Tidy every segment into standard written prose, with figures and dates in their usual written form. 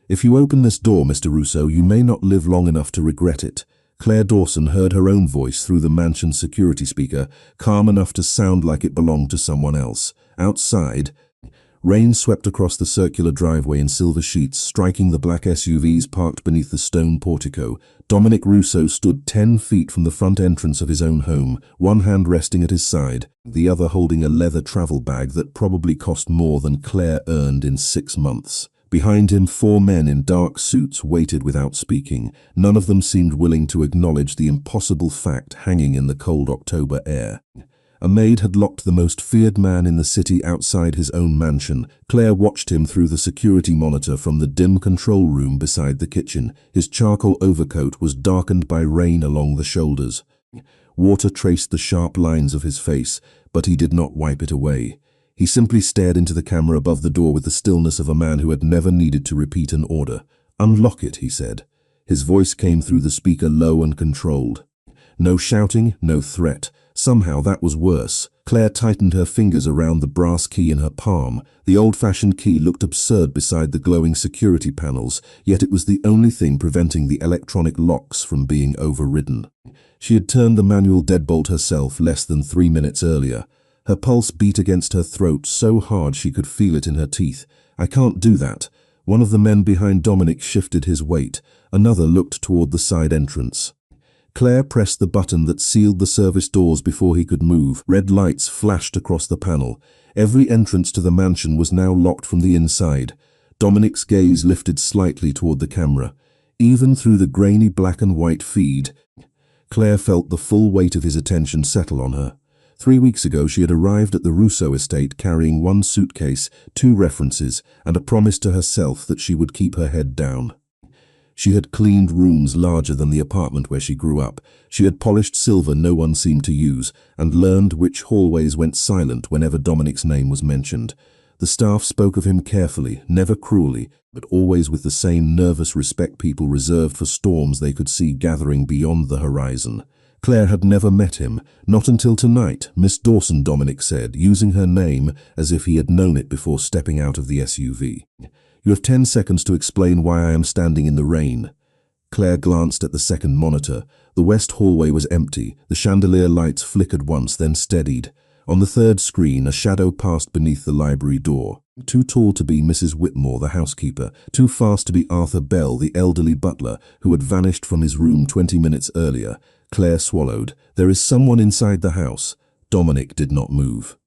"If you open this door, Mr. Russo, you may not live long enough to regret it." Claire Dawson heard her own voice through the mansion's security speaker, calm enough to sound like it belonged to someone else. Outside, rain swept across the circular driveway in silver sheets, striking the black SUVs parked beneath the stone portico. Dominic Russo stood 10 feet from the front entrance of his own home, one hand resting at his side, the other holding a leather travel bag that probably cost more than Claire earned in 6 months. Behind him, 4 men in dark suits waited without speaking. None of them seemed willing to acknowledge the impossible fact hanging in the cold October air. A maid had locked the most feared man in the city outside his own mansion. Claire watched him through the security monitor from the dim control room beside the kitchen. His charcoal overcoat was darkened by rain along the shoulders. Water traced the sharp lines of his face, but he did not wipe it away. He simply stared into the camera above the door with the stillness of a man who had never needed to repeat an order. "Unlock it," he said. His voice came through the speaker low and controlled. No shouting, no threat. Somehow that was worse. Claire tightened her fingers around the brass key in her palm. The old-fashioned key looked absurd beside the glowing security panels, yet it was the only thing preventing the electronic locks from being overridden. She had turned the manual deadbolt herself less than 3 minutes earlier. Her pulse beat against her throat so hard she could feel it in her teeth. "I can't do that." One of the men behind Dominic shifted his weight. Another looked toward the side entrance. Claire pressed the button that sealed the service doors before he could move. Red lights flashed across the panel. Every entrance to the mansion was now locked from the inside. Dominic's gaze lifted slightly toward the camera. Even through the grainy black and white feed, Claire felt the full weight of his attention settle on her. 3 weeks ago she had arrived at the Russo estate carrying 1 suitcase, 2 references, and a promise to herself that she would keep her head down. She had cleaned rooms larger than the apartment where she grew up. She had polished silver no one seemed to use, and learned which hallways went silent whenever Dominic's name was mentioned. The staff spoke of him carefully, never cruelly, but always with the same nervous respect people reserved for storms they could see gathering beyond the horizon. Claire had never met him, not until tonight, Miss Dawson, Dominic said, using her name as if he had known it before stepping out of the SUV. "You have 10 seconds to explain why I am standing in the rain." Claire glanced at the second monitor. The west hallway was empty. The chandelier lights flickered once, then steadied. On the third screen, a shadow passed beneath the library door. Too tall to be Mrs. Whitmore, the housekeeper. Too fast to be Arthur Bell, the elderly butler, who had vanished from his room 20 minutes earlier. Claire swallowed. There is someone inside the house. Dominic did not move.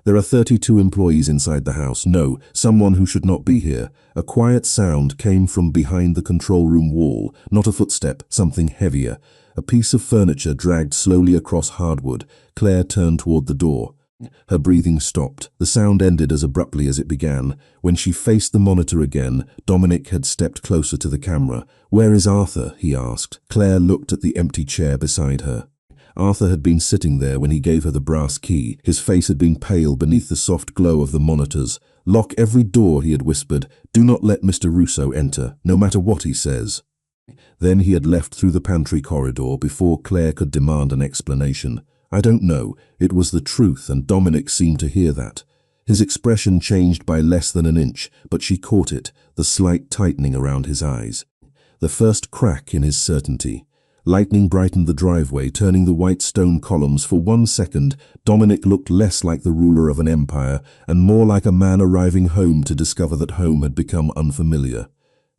There are 32 employees inside the house. No, someone who should not be here. A quiet sound came from behind the control room wall. Not a footstep, something heavier. A piece of furniture dragged slowly across hardwood. Claire turned toward the door. Her breathing stopped. The sound ended as abruptly as it began. When she faced the monitor again, Dominic had stepped closer to the camera. "Where is Arthur?" he asked. Claire looked at the empty chair beside her. Arthur had been sitting there when he gave her the brass key. His face had been pale beneath the soft glow of the monitors. "Lock every door," he had whispered. "Do not let Mr. Russo enter, no matter what he says." Then he had left through the pantry corridor before Claire could demand an explanation. "I don't know." It was the truth, and Dominic seemed to hear that. His expression changed by less than an inch, but she caught it, the slight tightening around his eyes. The first crack in his certainty. Lightning brightened the driveway, turning the white stone columns. For 1 second, Dominic looked less like the ruler of an empire and more like a man arriving home to discover that home had become unfamiliar.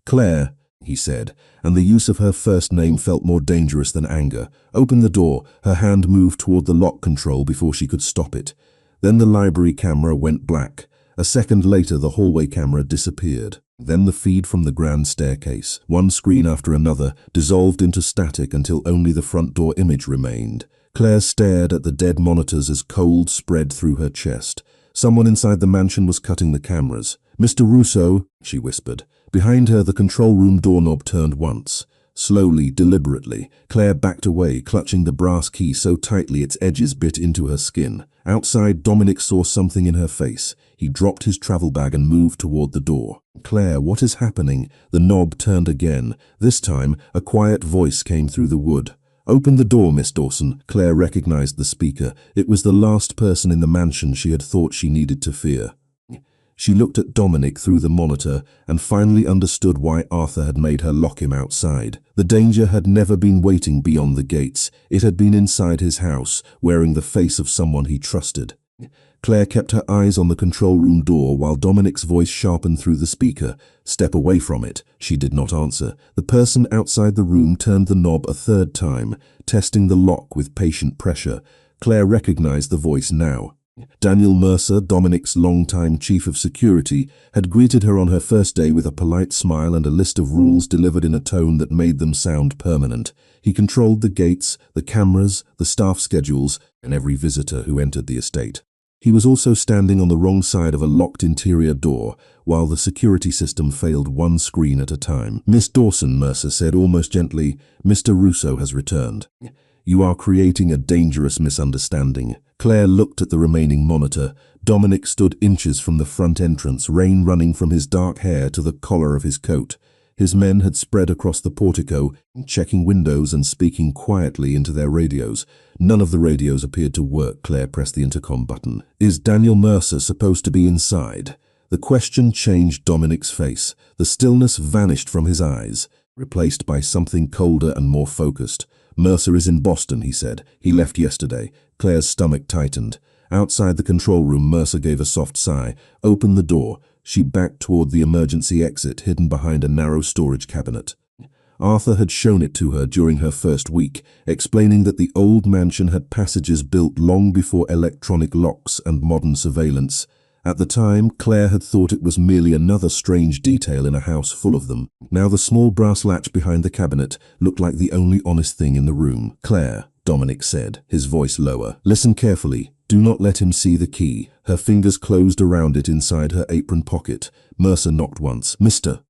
"Claire," he said, and the use of her first name felt more dangerous than anger. "Open the door." Her hand moved toward the lock control before she could stop it. Then the library camera went black. A second later, the hallway camera disappeared. Then the feed from the grand staircase, one screen after another, dissolved into static until only the front door image remained. Claire stared at the dead monitors as cold spread through her chest. Someone inside the mansion was cutting the cameras. "Mr. Russo," she whispered. Behind her, the control room doorknob turned once. Slowly, deliberately, Claire backed away, clutching the brass key so tightly its edges bit into her skin. Outside, Dominic saw something in her face. He dropped his travel bag and moved toward the door. "Claire, what is happening?" The knob turned again. This time, a quiet voice came through the wood. "Open the door, Miss Dawson." Claire recognized the speaker. It was the last person in the mansion she had thought she needed to fear. She looked at Dominic through the monitor and finally understood why Arthur had made her lock him outside. The danger had never been waiting beyond the gates. It had been inside his house, wearing the face of someone he trusted. Claire kept her eyes on the control room door while Dominic's voice sharpened through the speaker. "Step away from it." She did not answer. The person outside the room turned the knob a third time, testing the lock with patient pressure. Claire recognized the voice now. Daniel Mercer, Dominic's longtime chief of security, had greeted her on her first day with a polite smile and a list of rules delivered in a tone that made them sound permanent. He controlled the gates, the cameras, the staff schedules, and every visitor who entered the estate. He was also standing on the wrong side of a locked interior door, while the security system failed one screen at a time. "Miss Dawson," Mercer said almost gently, "Mr. Russo has returned. You are creating a dangerous misunderstanding." Claire looked at the remaining monitor. Dominic stood inches from the front entrance, rain running from his dark hair to the collar of his coat. His men had spread across the portico, checking windows and speaking quietly into their radios. None of the radios appeared to work. Claire pressed the intercom button. "Is Daniel Mercer supposed to be inside?" The question changed Dominic's face. The stillness vanished from his eyes, replaced by something colder and more focused. "Mercer is in Boston," he said. "He left yesterday." Claire's stomach tightened. Outside the control room, Mercer gave a soft sigh, opened the door. She backed toward the emergency exit, hidden behind a narrow storage cabinet. Arthur had shown it to her during her first week, explaining that the old mansion had passages built long before electronic locks and modern surveillance. At the time, Claire had thought it was merely another strange detail in a house full of them. Now the small brass latch behind the cabinet looked like the only honest thing in the room. "Claire," Dominic said, his voice lower, "listen carefully. Do not let him see the key." Her fingers closed around it inside her apron pocket. Mercer knocked once. "Mr.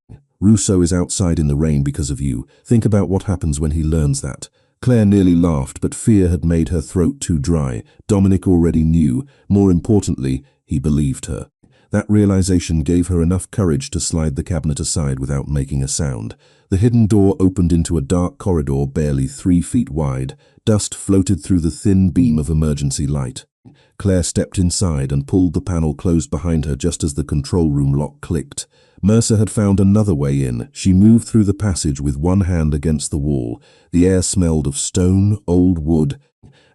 Russo is outside in the rain because of you. Think about what happens when he learns that." Claire nearly laughed, but fear had made her throat too dry. Dominic already knew. More importantly, he believed her. That realization gave her enough courage to slide the cabinet aside without making a sound. The hidden door opened into a dark corridor barely 3 feet wide. Dust floated through the thin beam of emergency light. Claire stepped inside and pulled the panel closed behind her just as the control room lock clicked. Mercer had found another way in. She moved through the passage with one hand against the wall. The air smelled of stone, old wood,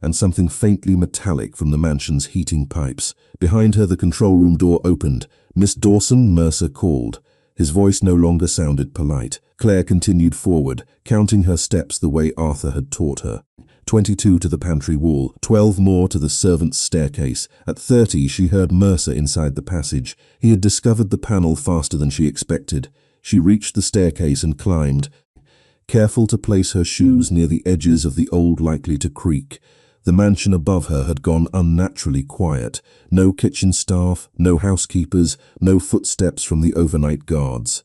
and something faintly metallic from the mansion's heating pipes. Behind her, the control room door opened. "Miss Dawson," Mercer called. His voice no longer sounded polite. Claire continued forward, counting her steps the way Arthur had taught her. 22 to the pantry wall, 12 more to the servants' staircase. At 30, she heard Mercer inside the passage. He had discovered the panel faster than she expected. She reached the staircase and climbed, careful to place her shoes near the edges of the old likely to creak. The mansion above her had gone unnaturally quiet. No kitchen staff, no housekeepers, no footsteps from the overnight guards.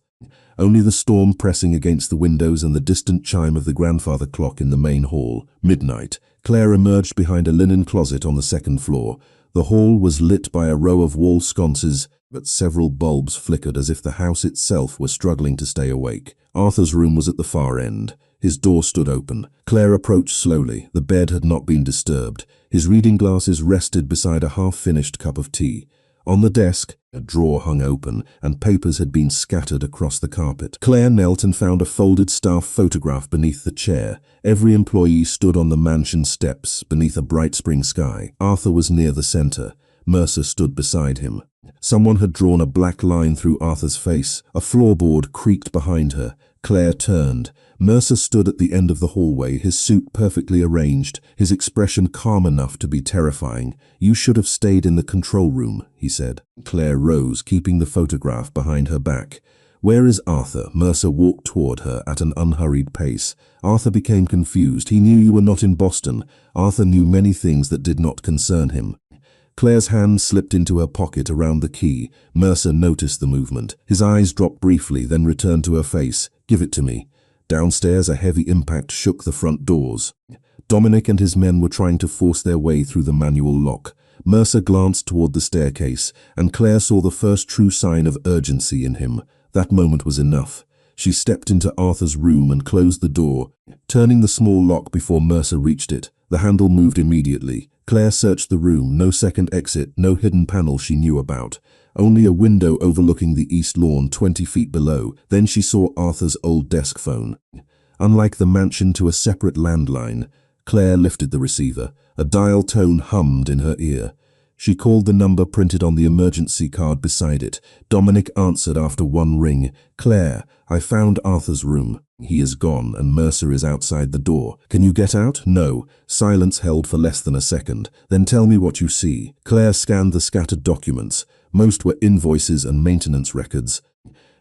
Only the storm pressing against the windows and the distant chime of the grandfather clock in the main hall. Midnight. Claire emerged behind a linen closet on the second floor. The hall was lit by a row of wall sconces, but several bulbs flickered as if the house itself were struggling to stay awake. Arthur's room was at the far end. His door stood open. Claire approached slowly. The bed had not been disturbed. His reading glasses rested beside a half-finished cup of tea. On the desk, a drawer hung open, and papers had been scattered across the carpet. Claire knelt and found a folded staff photograph beneath the chair. Every employee stood on the mansion steps, beneath a bright spring sky. Arthur was near the center. Mercer stood beside him. Someone had drawn a black line through Arthur's face. A floorboard creaked behind her. Claire turned. Mercer stood at the end of the hallway, his suit perfectly arranged, his expression calm enough to be terrifying. "You should have stayed in the control room," he said. Claire rose, keeping the photograph behind her back. "Where is Arthur?" Mercer walked toward her at an unhurried pace. Arthur became confused. He knew you were not in Boston. Arthur knew many things that did not concern him. Claire's hand slipped into her pocket around the key. Mercer noticed the movement. His eyes dropped briefly, then returned to her face. "Give it to me." Downstairs, a heavy impact shook the front doors. Dominic and his men were trying to force their way through the manual lock. Mercer glanced toward the staircase, and Claire saw the first true sign of urgency in him. That moment was enough. She stepped into Arthur's room and closed the door, turning the small lock before Mercer reached it. The handle moved immediately. Claire searched the room. No second exit, no hidden panel she knew about. only a window overlooking the east lawn 20 feet below. Then she saw Arthur's old desk phone. Unlike the mansion, to a separate landline. Claire lifted the receiver. A dial tone hummed in her ear. She called the number printed on the emergency card beside it. Dominic answered after one ring. "Claire, I found Arthur's room. He is gone and Mercer is outside the door. Can you get out?" "No." Silence held for less than a second. "Then tell me what you see." Claire scanned the scattered documents. Most were invoices and maintenance records.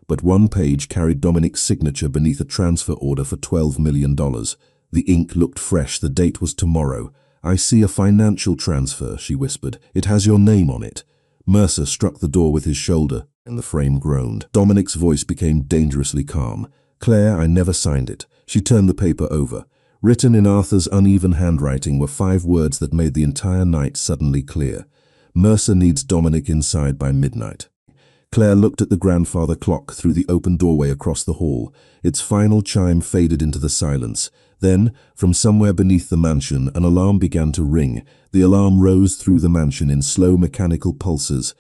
But one page carried Dominic's signature beneath a transfer order for $12 million. The ink looked fresh. The date was tomorrow. "I see a financial transfer," she whispered. "It has your name on it." Mercer struck the door with his shoulder, and the frame groaned. Dominic's voice became dangerously calm. "Claire, I never signed it." She turned the paper over. Written in Arthur's uneven handwriting were 5 words that made the entire night suddenly clear. "Mercer needs Dominic inside by midnight." Claire looked at the grandfather clock through the open doorway across the hall. Its final chime faded into the silence. Then, from somewhere beneath the mansion, an alarm began to ring. The alarm rose through the mansion in slow mechanical pulses.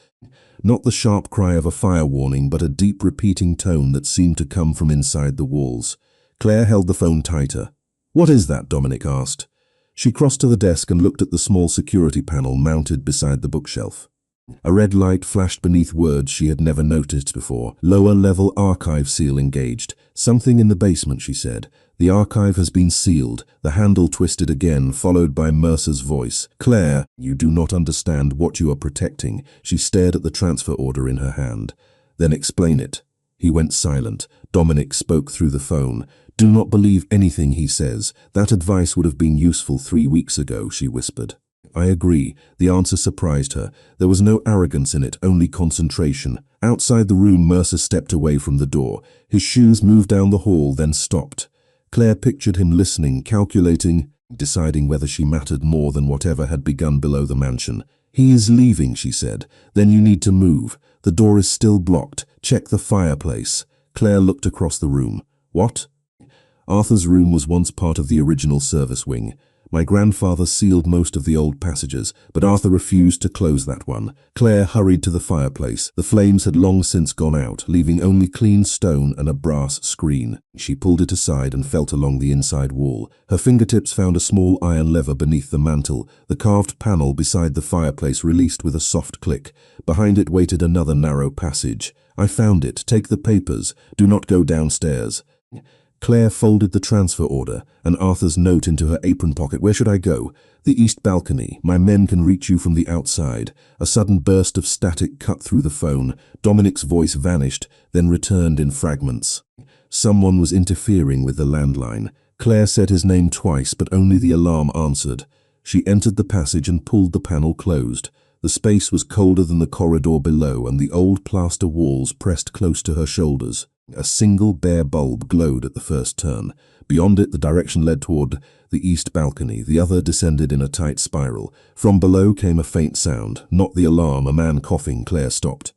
Not the sharp cry of a fire warning, but a deep repeating tone that seemed to come from inside the walls. Claire held the phone tighter. "What is that?" Dominic asked. She crossed to the desk and looked at the small security panel mounted beside the bookshelf. A red light flashed beneath words she had never noticed before. "Lower level archive seal engaged." "Something in the basement," she said. "The archive has been sealed." The handle twisted again, followed by Mercer's voice. "Claire, you do not understand what you are protecting." She stared at the transfer order in her hand. "Then explain it." He went silent. Dominic spoke through the phone. "Do not believe anything he says. That advice would have been useful 3 weeks ago," she whispered. "I agree." The answer surprised her. There was no arrogance in it, only concentration. Outside the room, Mercer stepped away from the door. His shoes moved down the hall, then stopped. Claire pictured him listening, calculating, deciding whether she mattered more than whatever had begun below the mansion. "He is leaving," she said. "Then you need to move. The door is still blocked. Check the fireplace." Claire looked across the room. "What?" Arthur's room was once part of the original service wing. My grandfather sealed most of the old passages, but Arthur refused to close that one. Claire hurried to the fireplace. The flames had long since gone out, leaving only clean stone and a brass screen. She pulled it aside and felt along the inside wall. Her fingertips found a small iron lever beneath the mantel. The carved panel beside the fireplace released with a soft click. Behind it waited another narrow passage. "I found it. Take the papers. Do not go downstairs." Claire folded the transfer order and Arthur's note into her apron pocket. "Where should I go?" "The east balcony. My men can reach you from the outside." A sudden burst of static cut through the phone. Dominic's voice vanished, then returned in fragments. Someone was interfering with the landline. Claire said his name twice, but only the alarm answered. She entered the passage and pulled the panel closed. The space was colder than the corridor below, and the old plaster walls pressed close to her shoulders. A single bare bulb glowed at the first turn. Beyond it, the direction led toward the east balcony. The other descended in a tight spiral. From below came a faint sound. Not the alarm, a man coughing. Claire stopped.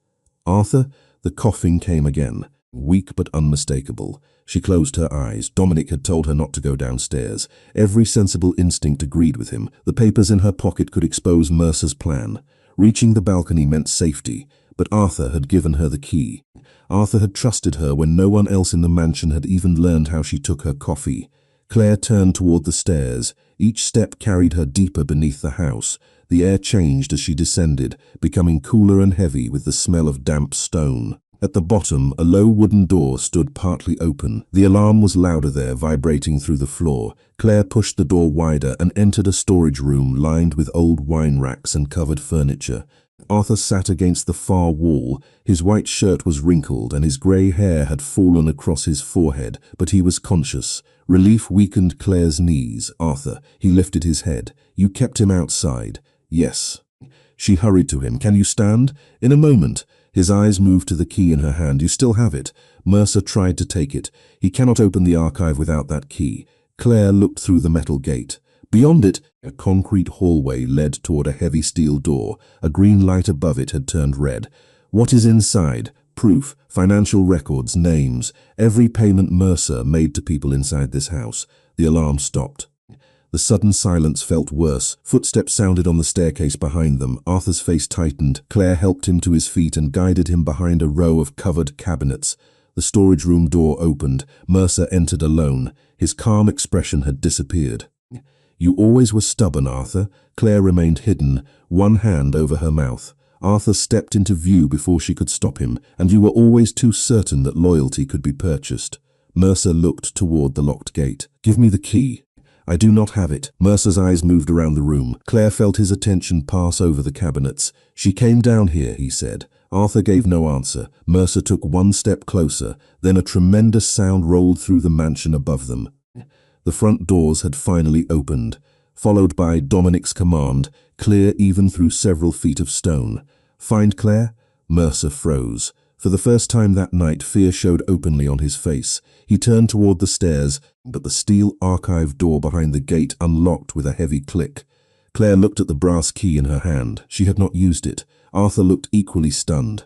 "Arthur?" The coughing came again, weak but unmistakable. She closed her eyes. Dominic had told her not to go downstairs. Every sensible instinct agreed with him. The papers in her pocket could expose Mercer's plan. Reaching the balcony meant safety, but Arthur had given her the key. Arthur had trusted her when no one else in the mansion had even learned how she took her coffee. Claire turned toward the stairs. Each step carried her deeper beneath the house. The air changed as she descended, becoming cooler and heavy with the smell of damp stone. At the bottom, a low wooden door stood partly open. The alarm was louder there, vibrating through the floor. Claire pushed the door wider and entered a storage room lined with old wine racks and covered furniture. Arthur sat against the far wall. His white shirt was wrinkled and his grey hair had fallen across his forehead, but he was conscious. Relief weakened Claire's knees. "Arthur." He lifted his head. "You kept him outside." "Yes." She hurried to him. "Can you stand?" "In a moment." His eyes moved to the key in her hand. "You still have it." Mercer tried to take it. "He cannot open the archive without that key." Claire looked through the metal gate. Beyond it, a concrete hallway led toward a heavy steel door. A green light above it had turned red. "What is inside?" "Proof, financial records, names, every payment Mercer made to people inside this house." The alarm stopped. The sudden silence felt worse. Footsteps sounded on the staircase behind them. Arthur's face tightened. Claire helped him to his feet and guided him behind a row of covered cabinets. The storage room door opened. Mercer entered alone. His calm expression had disappeared. "You always were stubborn, Arthur." Claire remained hidden, one hand over her mouth. Arthur stepped into view before she could stop him, and you were always too certain that loyalty could be purchased. Mercer looked toward the locked gate. "Give me the key." "I do not have it." Mercer's eyes moved around the room. Claire felt his attention pass over the cabinets. "She came down here," he said. Arthur gave no answer. Mercer took one step closer. Then a tremendous sound rolled through the mansion above them. The front doors had finally opened, followed by Dominic's command, clear even through several feet of stone. "Find Claire?" Mercer froze. For the first time that night, fear showed openly on his face. He turned toward the stairs, but the steel archive door behind the gate unlocked with a heavy click. Claire looked at the brass key in her hand. She had not used it. Arthur looked equally stunned.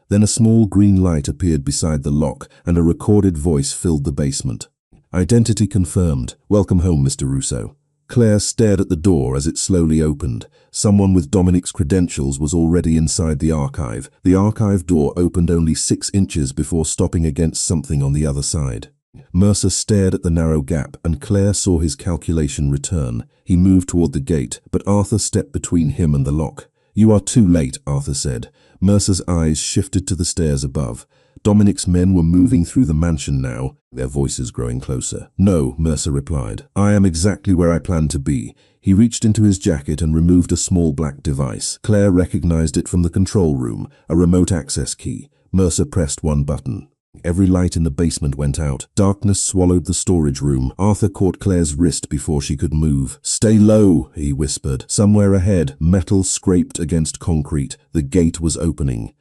Then a small green light appeared beside the lock, and a recorded voice filled the basement. "Identity confirmed. Welcome home, Mr. Russo." Claire stared at the door as it slowly opened. Someone with Dominic's credentials was already inside the archive. The archive door opened only 6 inches before stopping against something on the other side. Mercer stared at the narrow gap, and Claire saw his calculation return. He moved toward the gate, but Arthur stepped between him and the lock. "You are too late," Arthur said. Mercer's eyes shifted to the stairs above. Dominic's men were moving through the mansion now, their voices growing closer. "No," Mercer replied. "I am exactly where I planned to be." He reached into his jacket and removed a small black device. Claire recognized it from the control room, a remote access key. Mercer pressed one button. Every light in the basement went out. Darkness swallowed the storage room. Arthur caught Claire's wrist before she could move. "Stay low," he whispered. Somewhere ahead, metal scraped against concrete. The gate was opening.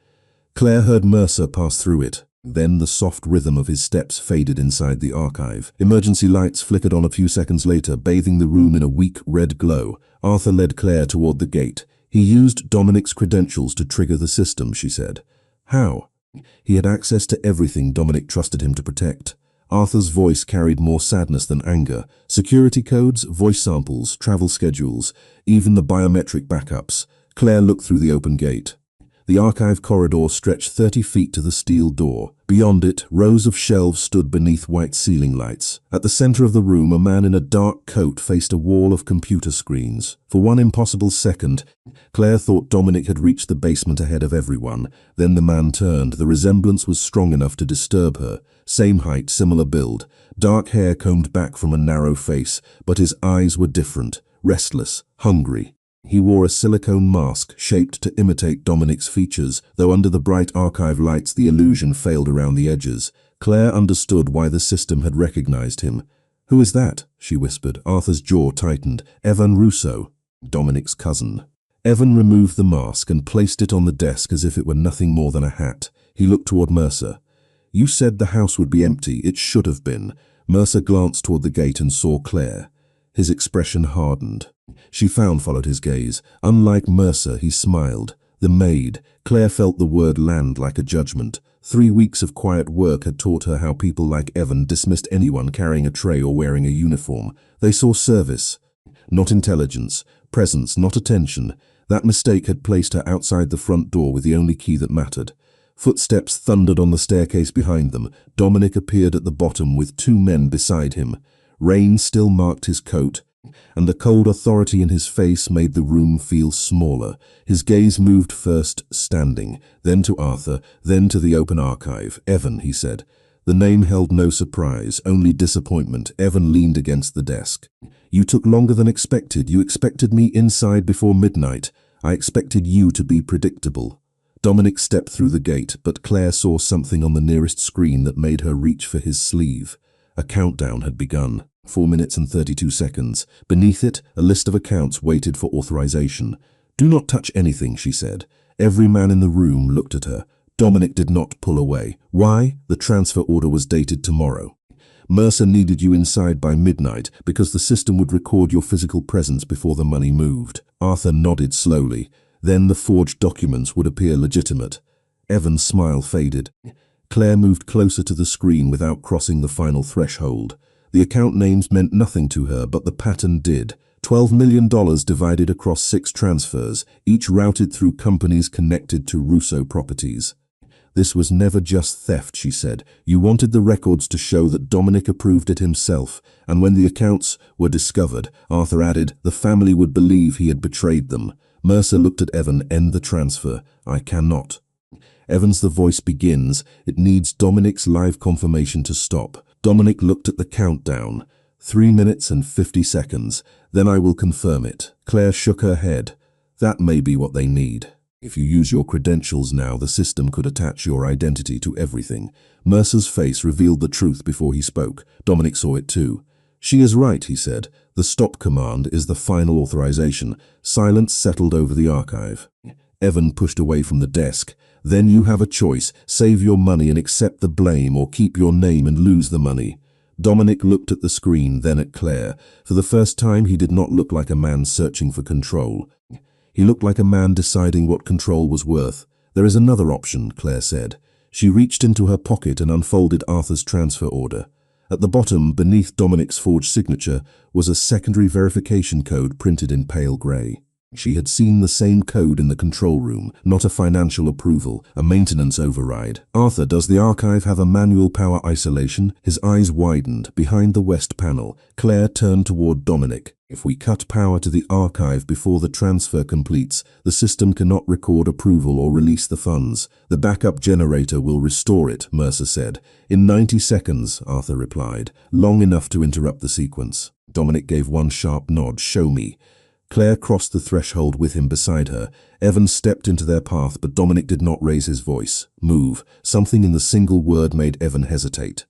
Claire heard Mercer pass through it. Then the soft rhythm of his steps faded inside the archive. Emergency lights flickered on a few seconds later, bathing the room in a weak red glow. Arthur led Claire toward the gate. "He used Dominic's credentials to trigger the system," she said. "How?" "He had access to everything Dominic trusted him to protect." Arthur's voice carried more sadness than anger. "Security codes, voice samples, travel schedules, even the biometric backups." Claire looked through the open gate. The archive corridor stretched 30 feet to the steel door. Beyond it, rows of shelves stood beneath white ceiling lights. At the center of the room, a man in a dark coat faced a wall of computer screens. For one impossible second, Claire thought Dominic had reached the basement ahead of everyone. Then the man turned. The resemblance was strong enough to disturb her. Same height, similar build. Dark hair combed back from a narrow face, but his eyes were different, restless, hungry. He wore a silicone mask shaped to imitate Dominic's features, though under the bright archive lights the illusion failed around the edges. Claire understood why the system had recognized him. "Who is that?" she whispered. Arthur's jaw tightened. "Evan Russo, Dominic's cousin." Evan removed the mask and placed it on the desk as if it were nothing more than a hat. He looked toward Mercer. "You said the house would be empty. It should have been." Mercer glanced toward the gate and saw Claire. His expression hardened. She followed his gaze. Unlike Mercer, he smiled. The maid. Claire felt the word land like a judgment. 3 weeks of quiet work had taught her how people like Evan dismissed anyone carrying a tray or wearing a uniform. They saw service, not intelligence, presence, not attention. That mistake had placed her outside the front door with the only key that mattered. Footsteps thundered on the staircase behind them. Dominic appeared at the bottom with 2 men beside him. Rain still marked his coat, and the cold authority in his face made the room feel smaller. His gaze moved first standing, then to Arthur, then to the open archive. "Evan," he said. The name held no surprise, only disappointment. Evan leaned against the desk. "You took longer than expected. You expected me inside before midnight. I expected you to be predictable." Dominic stepped through the gate, but Claire saw something on the nearest screen that made her reach for his sleeve. A countdown had begun. 4 minutes and 32 seconds. Beneath it, a list of accounts waited for authorization. "Do not touch anything," she said. Every man in the room looked at her. Dominic did not pull away. Why? The transfer order was dated tomorrow. "Mercer needed you inside by midnight because the system would record your physical presence before the money moved." Arthur nodded slowly. Then the forged documents would appear legitimate. Evan's smile faded. Claire moved closer to the screen without crossing the final threshold. The account names meant nothing to her, but the pattern did. $12 million divided across 6 transfers, each routed through companies connected to Russo Properties. This was never just theft, she said. You wanted the records to show that Dominic approved it himself, and when the accounts were discovered, Arthur added, the family would believe he had betrayed them. Mercer looked at Evan. End the transfer. I cannot. Evans, the voice begins. It needs Dominic's live confirmation to stop. Dominic looked at the countdown. 3 minutes and 50 seconds. Then I will confirm it. Claire shook her head. That may be what they need. If you use your credentials now, the system could attach your identity to everything. Mercer's face revealed the truth before he spoke. Dominic saw it too. She is right, he said. The stop command is the final authorization. Silence settled over the archive. Evan pushed away from the desk. Then you have a choice. Save your money and accept the blame, or keep your name and lose the money. Dominic looked at the screen, then at Claire. For the first time, he did not look like a man searching for control. He looked like a man deciding what control was worth. There is another option, Claire said. She reached into her pocket and unfolded Arthur's transfer order. At the bottom, beneath Dominic's forged signature, was a secondary verification code printed in pale grey. She had seen the same code in the control room, not a financial approval, a maintenance override. Arthur, does the archive have a manual power isolation? His eyes widened. Behind the west panel, Claire turned toward Dominic. If we cut power to the archive before the transfer completes, the system cannot record approval or release the funds. The backup generator will restore it, Mercer said. In 90 seconds, Arthur replied, long enough to interrupt the sequence. Dominic gave one sharp nod. Show me. Claire crossed the threshold with him beside her. Evan stepped into their path, but Dominic did not raise his voice. Move. Something in the single word made Evan hesitate.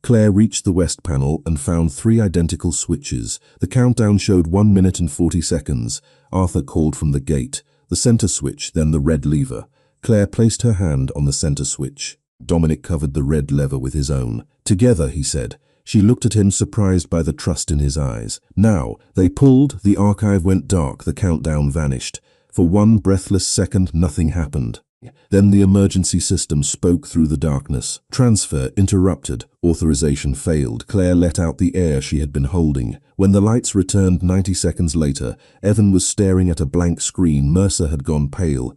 Claire reached the west panel and found 3 identical switches. The countdown showed 1 minute and 40 seconds. Arthur called from the gate. The center switch, then the red lever. Claire placed her hand on the center switch. Dominic covered the red lever with his own. Together, he said. She looked at him, surprised by the trust in his eyes. Now, they pulled, the archive went dark, the countdown vanished. For 1 breathless second, nothing happened. Then the emergency system spoke through the darkness. Transfer interrupted. Authorization failed. Claire let out the air she had been holding. When the lights returned 90 seconds later, Evan was staring at a blank screen. Mercer had gone pale,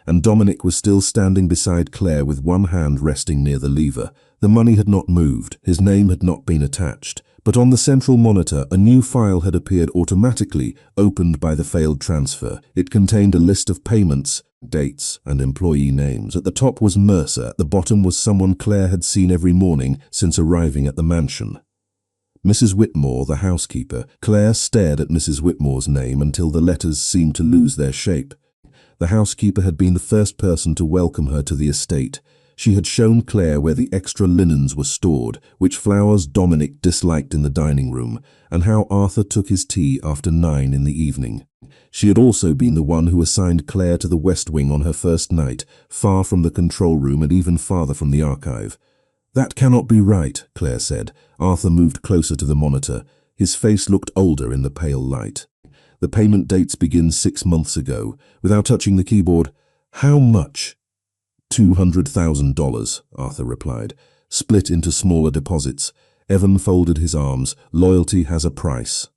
and Dominic was still standing beside Claire with one hand resting near the lever. The money had not moved. His name had not been attached. But on the central monitor, a new file had appeared automatically, opened by the failed transfer. It contained a list of payments, dates, and employee names. At the top was Mercer. At the bottom was someone Claire had seen every morning since arriving at the mansion. Mrs. Whitmore, the housekeeper. Claire stared at Mrs. Whitmore's name until the letters seemed to lose their shape. The housekeeper had been the first person to welcome her to the estate. She had shown Claire where the extra linens were stored, which flowers Dominic disliked in the dining room, and how Arthur took his tea after 9 in the evening. She had also been the one who assigned Claire to the West Wing on her first night, far from the control room and even farther from the archive. That cannot be right, Claire said. Arthur moved closer to the monitor. His face looked older in the pale light. The payment dates begin 6 months ago. Without touching the keyboard, how much? $200,000, Arthur replied, split into smaller deposits. Evan folded his arms. Loyalty has a price.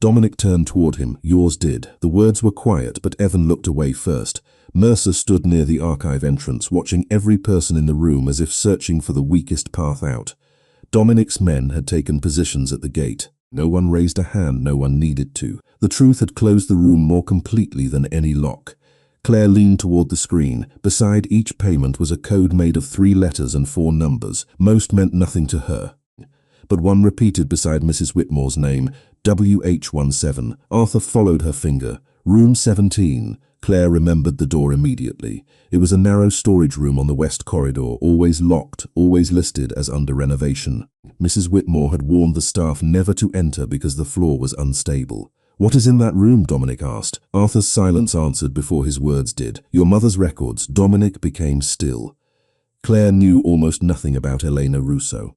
Dominic turned toward him. Yours did. The words were quiet, but Evan looked away first. Mercer stood near the archive entrance, watching every person in the room as if searching for the weakest path out. Dominic's men had taken positions at the gate. No one raised a hand, no one needed to. The truth had closed the room more completely than any lock. Claire leaned toward the screen. Beside each payment was a code made of 3 letters and 4 numbers. Most meant nothing to her. But one repeated beside Mrs. Whitmore's name, WH17. Arthur followed her finger. Room 17. Claire remembered the door immediately. It was a narrow storage room on the west corridor, always locked, always listed as under renovation. Mrs. Whitmore had warned the staff never to enter because the floor was unstable. What is in that room? Dominic asked. Arthur's silence answered before his words did. Your mother's records. Dominic became still. Claire knew almost nothing about Elena Russo.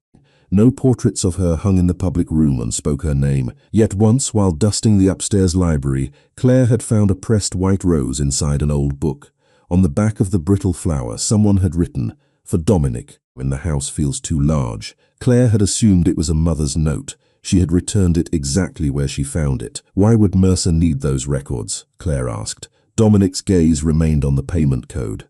No portraits of her hung in the public room and spoke her name. Yet once, while dusting the upstairs library, Claire had found a pressed white rose inside an old book. On the back of the brittle flower, someone had written, "For Dominic." when the house feels too large. Claire had assumed it was a mother's note. She had returned it exactly where she found it. Why would Mercer need those records? Claire asked. Dominic's gaze remained on the payment code.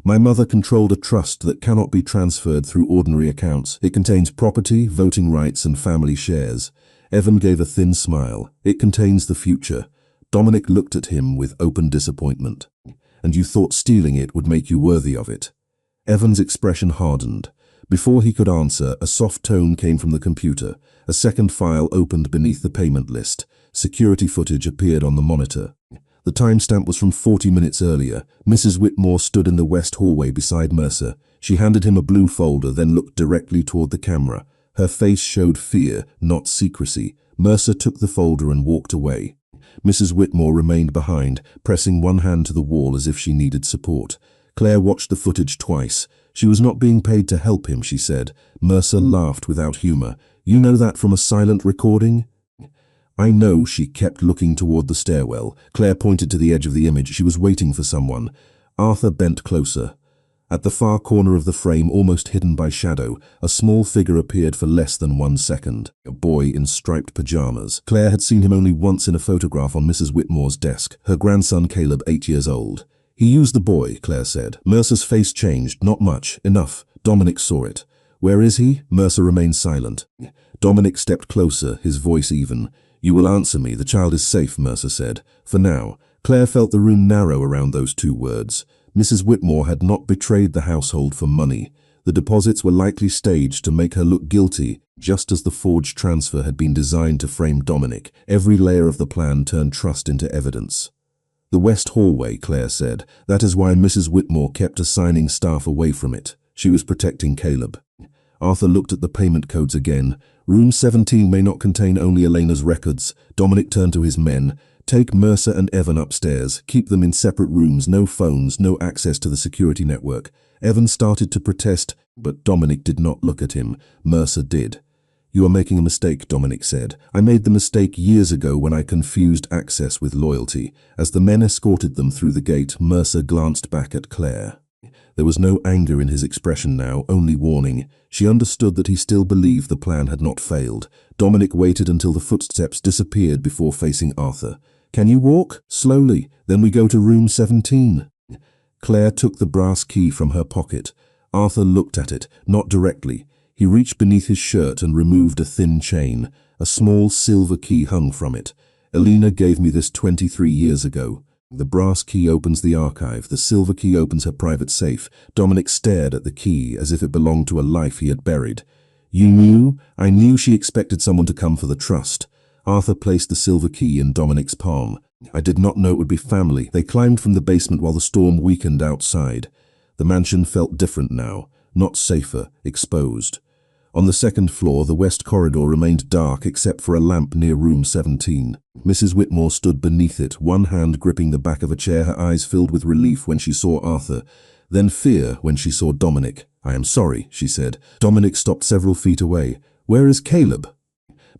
My mother controlled a trust that cannot be transferred through ordinary accounts. It contains property, voting rights, and family shares. Evan gave a thin smile. It contains the future. Dominic looked at him with open disappointment. And you thought stealing it would make you worthy of it? Evan's expression hardened. Before he could answer, a soft tone came from the computer. A second file opened beneath the payment list. Security footage appeared on the monitor. The timestamp was from 40 minutes earlier. Mrs. Whitmore stood in the west hallway beside Mercer. She handed him a blue folder, then looked directly toward the camera. Her face showed fear, not secrecy. Mercer took the folder and walked away. Mrs. Whitmore remained behind, pressing one hand to the wall as if she needed support. Claire watched the footage twice. She was not being paid to help him, she said. Mercer laughed without humor. You know that from a silent recording? I know. She kept looking toward the stairwell. Claire pointed to the edge of the image. She was waiting for someone. Arthur bent closer. At the far corner of the frame, almost hidden by shadow, a small figure appeared for less than 1 second. A boy in striped pajamas. Claire had seen him only once in a photograph on Mrs. Whitmore's desk. Her grandson Caleb, 8 years old. He used the boy, Claire said. Mercer's face changed. Not much. Enough. Dominic saw it. Where is he? Mercer remained silent. Dominic stepped closer, his voice even. You will answer me. The child is safe, Mercer said. For now. Claire felt the room narrow around those 2 words. Mrs. Whitmore had not betrayed the household for money. The deposits were likely staged to make her look guilty, just as the forged transfer had been designed to frame Dominic. Every layer of the plan turned trust into evidence. The west hallway, Claire said. That is why Mrs. Whitmore kept assigning staff away from it. She was protecting Caleb. Arthur looked at the payment codes again. Room 17 may not contain only Elena's records. Dominic turned to his men. Take Mercer and Evan upstairs. Keep them in separate rooms, no phones, no access to the security network. Evan started to protest, but Dominic did not look at him. Mercer did. You are making a mistake, Dominic said. I made the mistake years ago when I confused access with loyalty. As the men escorted them through the gate, Mercer glanced back at Claire. There was no anger in his expression now, only warning. She understood that he still believed the plan had not failed. Dominic waited until the footsteps disappeared before facing Arthur. Can you walk? Slowly. Then we go to room 17. Claire took the brass key from her pocket. Arthur looked at it, not directly. He reached beneath his shirt and removed a thin chain. A small silver key hung from it. Elena gave me this 23 years ago. The brass key opens the archive. The silver key opens her private safe. Dominic stared at the key as if it belonged to a life he had buried. You knew? I knew she expected someone to come for the trust. Arthur placed the silver key in Dominic's palm. I did not know it would be family. They climbed from the basement while the storm weakened outside. The mansion felt different now, not safer, exposed. On the second floor, the west corridor remained dark except for a lamp near room 17. Mrs. Whitmore stood beneath it, one hand gripping the back of a chair, her eyes filled with relief when she saw Arthur, then fear when she saw Dominic. I am sorry, she said. Dominic stopped several feet away. Where is Caleb?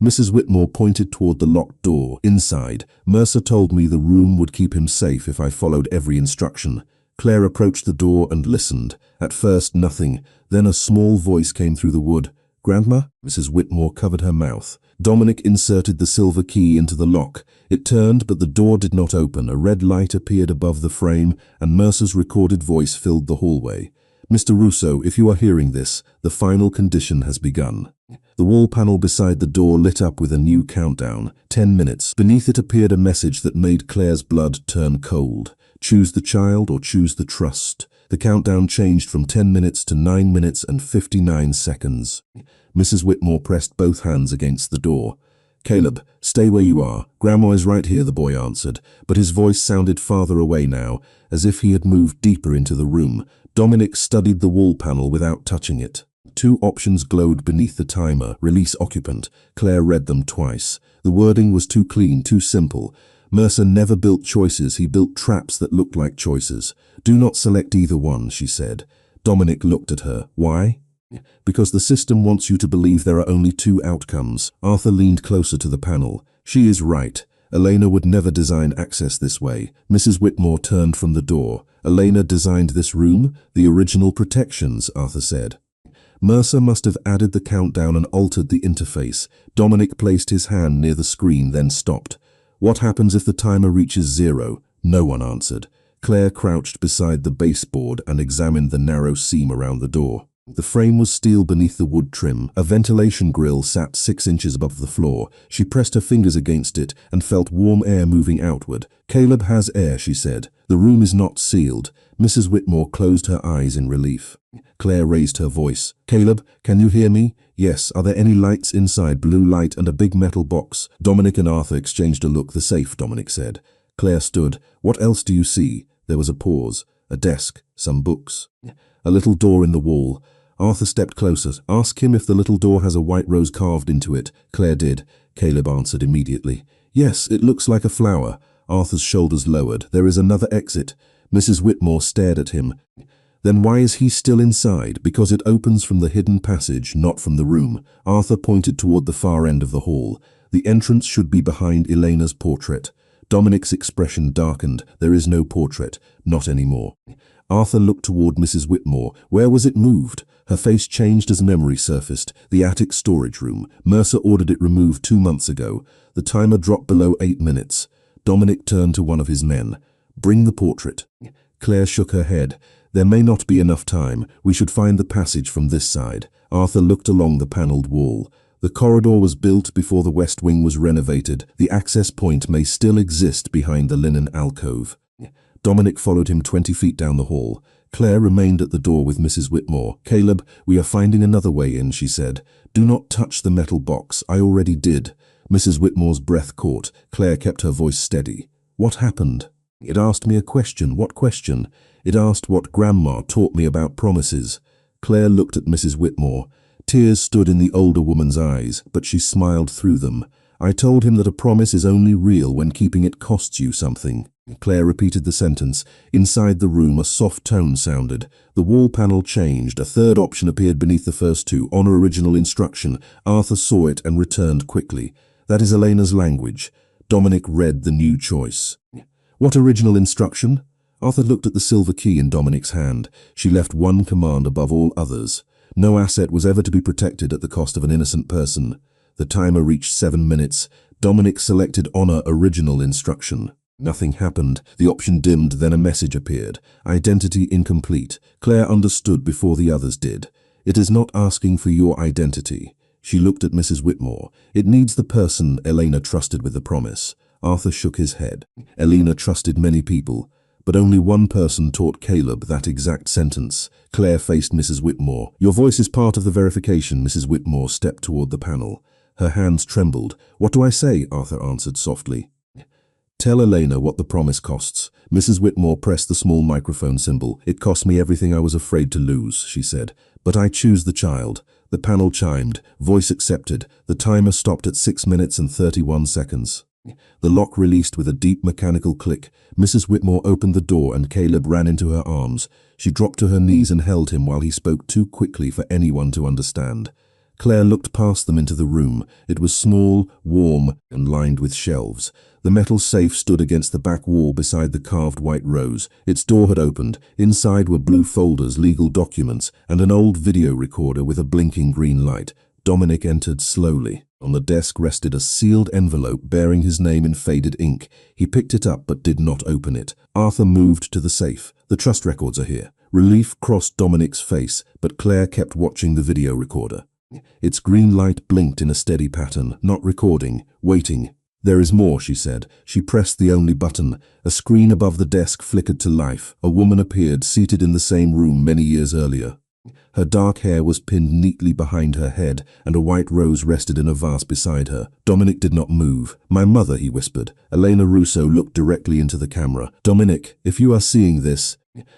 Mrs. Whitmore pointed toward the locked door. Inside. Mercer told me the room would keep him safe if I followed every instruction. Claire approached the door and listened. At first, nothing. Then a small voice came through the wood. Grandma? Mrs. Whitmore covered her mouth. Dominic inserted the silver key into the lock. It turned, but the door did not open. A red light appeared above the frame, and Mercer's recorded voice filled the hallway. Mr. Russo, if you are hearing this, the final condition has begun. The wall panel beside the door lit up with a new countdown. 10 minutes. Beneath it appeared a message that made Claire's blood turn cold. Choose the child or choose the trust. The countdown changed from 10 minutes to 9 minutes and 59 seconds. Mrs. Whitmore pressed both hands against the door. Caleb, stay where you are. Grandma is right here, the boy answered, but his voice sounded farther away now, as if he had moved deeper into the room. Dominic studied the wall panel without touching it. 2 options glowed beneath the timer. Release occupant. Claire read them twice. The wording was too clean, too simple. Mercer never built choices, he built traps that looked like choices. Do not select either one, she said. Dominic looked at her. Why? Because the system wants you to believe there are only 2 outcomes. Arthur leaned closer to the panel. She is right. Elena would never design access this way. Mrs. Whitmore turned from the door. Elena designed this room? The original protections, Arthur said. Mercer must have added the countdown and altered the interface. Dominic placed his hand near the screen, then stopped. What happens if the timer reaches 0? No one answered. Claire crouched beside the baseboard and examined the narrow seam around the door. The frame was steel beneath the wood trim. A ventilation grill sat 6 inches above the floor. She pressed her fingers against it and felt warm air moving outward. "Caleb has air," she said. "The room is not sealed." Mrs. Whitmore closed her eyes in relief. Claire raised her voice. "Caleb, can you hear me?" "Yes." "Are there any lights inside?" "Blue light and a big metal box." Dominic and Arthur exchanged a look. "The safe," Dominic said. Claire stood. "What else do you see?" There was a pause. "A desk, some books." "A little door in the wall." Arthur stepped closer. "Ask him if the little door has a white rose carved into it." Claire did. Caleb answered immediately. "Yes, it looks like a flower." Arthur's shoulders lowered. "There is another exit." Mrs. Whitmore stared at him. "Then why is he still inside?" "Because it opens from the hidden passage, not from the room." Arthur pointed toward the far end of the hall. "The entrance should be behind Elena's portrait." Dominic's expression darkened. "There is no portrait. Not anymore." Arthur looked toward Mrs. Whitmore. Where was it moved? Her face changed as memory surfaced. The attic storage room. Mercer ordered it removed 2 months ago. The timer dropped below 8 minutes. Dominic turned to one of his men. "Bring the portrait." Claire shook her head. "There may not be enough time. We should find the passage from this side." Arthur looked along the paneled wall. The corridor was built before the west wing was renovated. The access point may still exist behind the linen alcove. Dominic followed him 20 feet down the hall. Claire remained at the door with Mrs. Whitmore. "Caleb, we are finding another way in," she said. "Do not touch the metal box. I already did." Mrs. Whitmore's breath caught. Claire kept her voice steady. "What happened?" "It asked me a question." "What question?" "It asked what Grandma taught me about promises." Claire looked at Mrs. Whitmore. Tears stood in the older woman's eyes, but she smiled through them. "I told him that a promise is only real when keeping it costs you something." Claire repeated the sentence. Inside the room, a soft tone sounded. The wall panel changed. A third option appeared beneath the first two. "Honor original instruction." Arthur saw it and returned quickly. "That is Elena's language." Dominic read the new choice. "What original instruction?" Arthur looked at the silver key in Dominic's hand. She left one command above all others. No asset was ever to be protected at the cost of an innocent person. The timer reached 7 minutes. Dominic selected Honor original instruction. Nothing happened. The option dimmed, then a message appeared. Identity incomplete. Claire understood before the others did. "It is not asking for your identity." She looked at Mrs. Whitmore. "It needs the person Elena trusted with the promise." Arthur shook his head. Elena trusted many people, but only one person taught Caleb that exact sentence. Claire faced Mrs. Whitmore. "Your voice is part of the verification." Mrs. Whitmore stepped toward the panel. Her hands trembled. "What do I say?" Arthur answered softly. "Tell Elena what the promise costs." Mrs. Whitmore pressed the small microphone symbol. "It cost me everything I was afraid to lose," she said. "But I choose the child." The panel chimed. Voice accepted. The timer stopped at 6 minutes and 31 seconds. The lock released with a deep mechanical click. Mrs. Whitmore opened the door and Caleb ran into her arms. She dropped to her knees and held him while he spoke too quickly for anyone to understand. Claire looked past them into the room. It was small, warm, and lined with shelves. The metal safe stood against the back wall beside the carved white rose. Its door had opened. Inside were blue folders, legal documents, and an old video recorder with a blinking green light. Dominic entered slowly. On the desk rested a sealed envelope bearing his name in faded ink. He picked it up but did not open it. Arthur moved to the safe. "The trust records are here." Relief crossed Dominic's face, but Claire kept watching the video recorder. Its green light blinked in a steady pattern, not recording, waiting. "There is more," she said. She pressed the only button. A screen above the desk flickered to life. A woman appeared, seated in the same room many years earlier. Her dark hair was pinned neatly behind her head, and a white rose rested in a vase beside her. Dominic did not move. "My mother," he whispered. Elena Russo looked directly into the camera. "Dominic, if you are seeing this,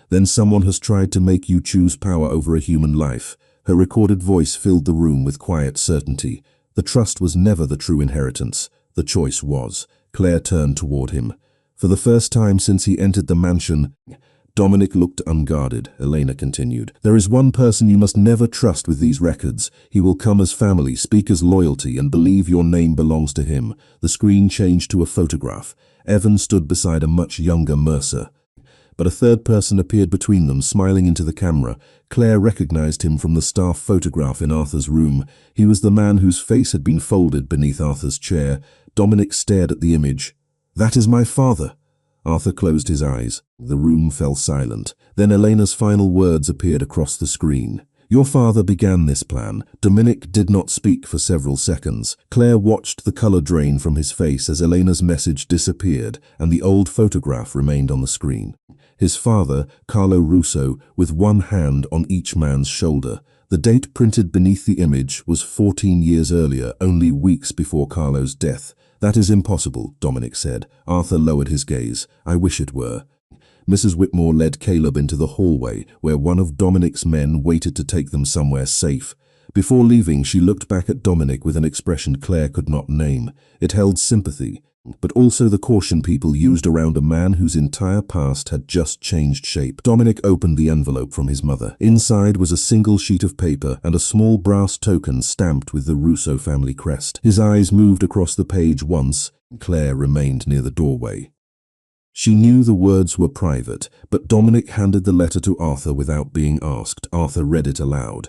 then someone has tried to make you choose power over a human life." Her recorded voice filled the room with quiet certainty. The trust was never the true inheritance. The choice was. Claire turned toward him. For the first time since he entered the mansion, Dominic looked unguarded. Elena continued. "There is one person you must never trust with these records. He will come as family, speak as loyalty, and believe your name belongs to him." The screen changed to a photograph. Evan stood beside a much younger Mercer. but a third person appeared between them, smiling into the camera. Claire recognized him from the staff photograph in Arthur's room. He was the man whose face had been folded beneath Arthur's chair. Dominic stared at the image. "That is my father." Arthur closed his eyes. The room fell silent. Then Elena's final words appeared across the screen. "Your father began this plan." Dominic did not speak for several seconds. Claire watched the color drain from his face as Elena's message disappeared and the old photograph remained on the screen. His father, Carlo Russo, with one hand on each man's shoulder. The date printed beneath the image was 14 years earlier, only weeks before Carlo's death. "That is impossible," Dominic said. Arthur lowered his gaze. "I wish it were." Mrs. Whitmore led Caleb into the hallway, where one of Dominic's men waited to take them somewhere safe. Before leaving, she looked back at Dominic with an expression Claire could not name. It held sympathy, but also the caution people used around a man whose entire past had just changed shape. Dominic opened the envelope from his mother. Inside was a single sheet of paper and a small brass token stamped with the Russo family crest. His eyes moved across the page once. Claire remained near the doorway. She knew the words were private, but Dominic handed the letter to Arthur without being asked. Arthur read it aloud.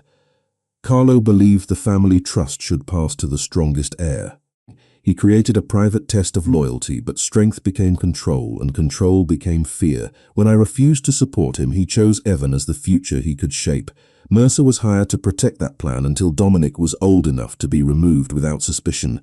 Carlo believed the family trust should pass to the strongest heir. He created a private test of loyalty, but strength became control, and control became fear. When I refused to support him, he chose Evan as the future he could shape. Mercer was hired to protect that plan until Dominic was old enough to be removed without suspicion.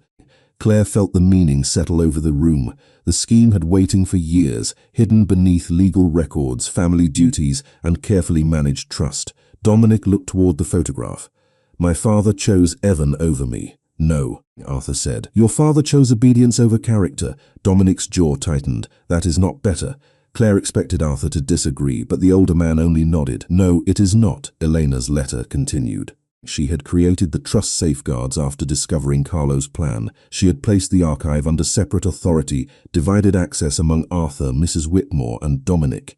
Claire felt the meaning settle over the room. The scheme had waiting for years, hidden beneath legal records, family duties, and carefully managed trust. Dominic looked toward the photograph. "My father chose Evan over me." "No," Arthur said. "Your father chose obedience over character." Dominic's jaw tightened. "That is not better." Claire expected Arthur to disagree, but the older man only nodded. "No, it is not," Elena's letter continued. She had created the trust safeguards after discovering Carlo's plan. She had placed the archive under separate authority, divided access among Arthur, Mrs. Whitmore, and Dominic,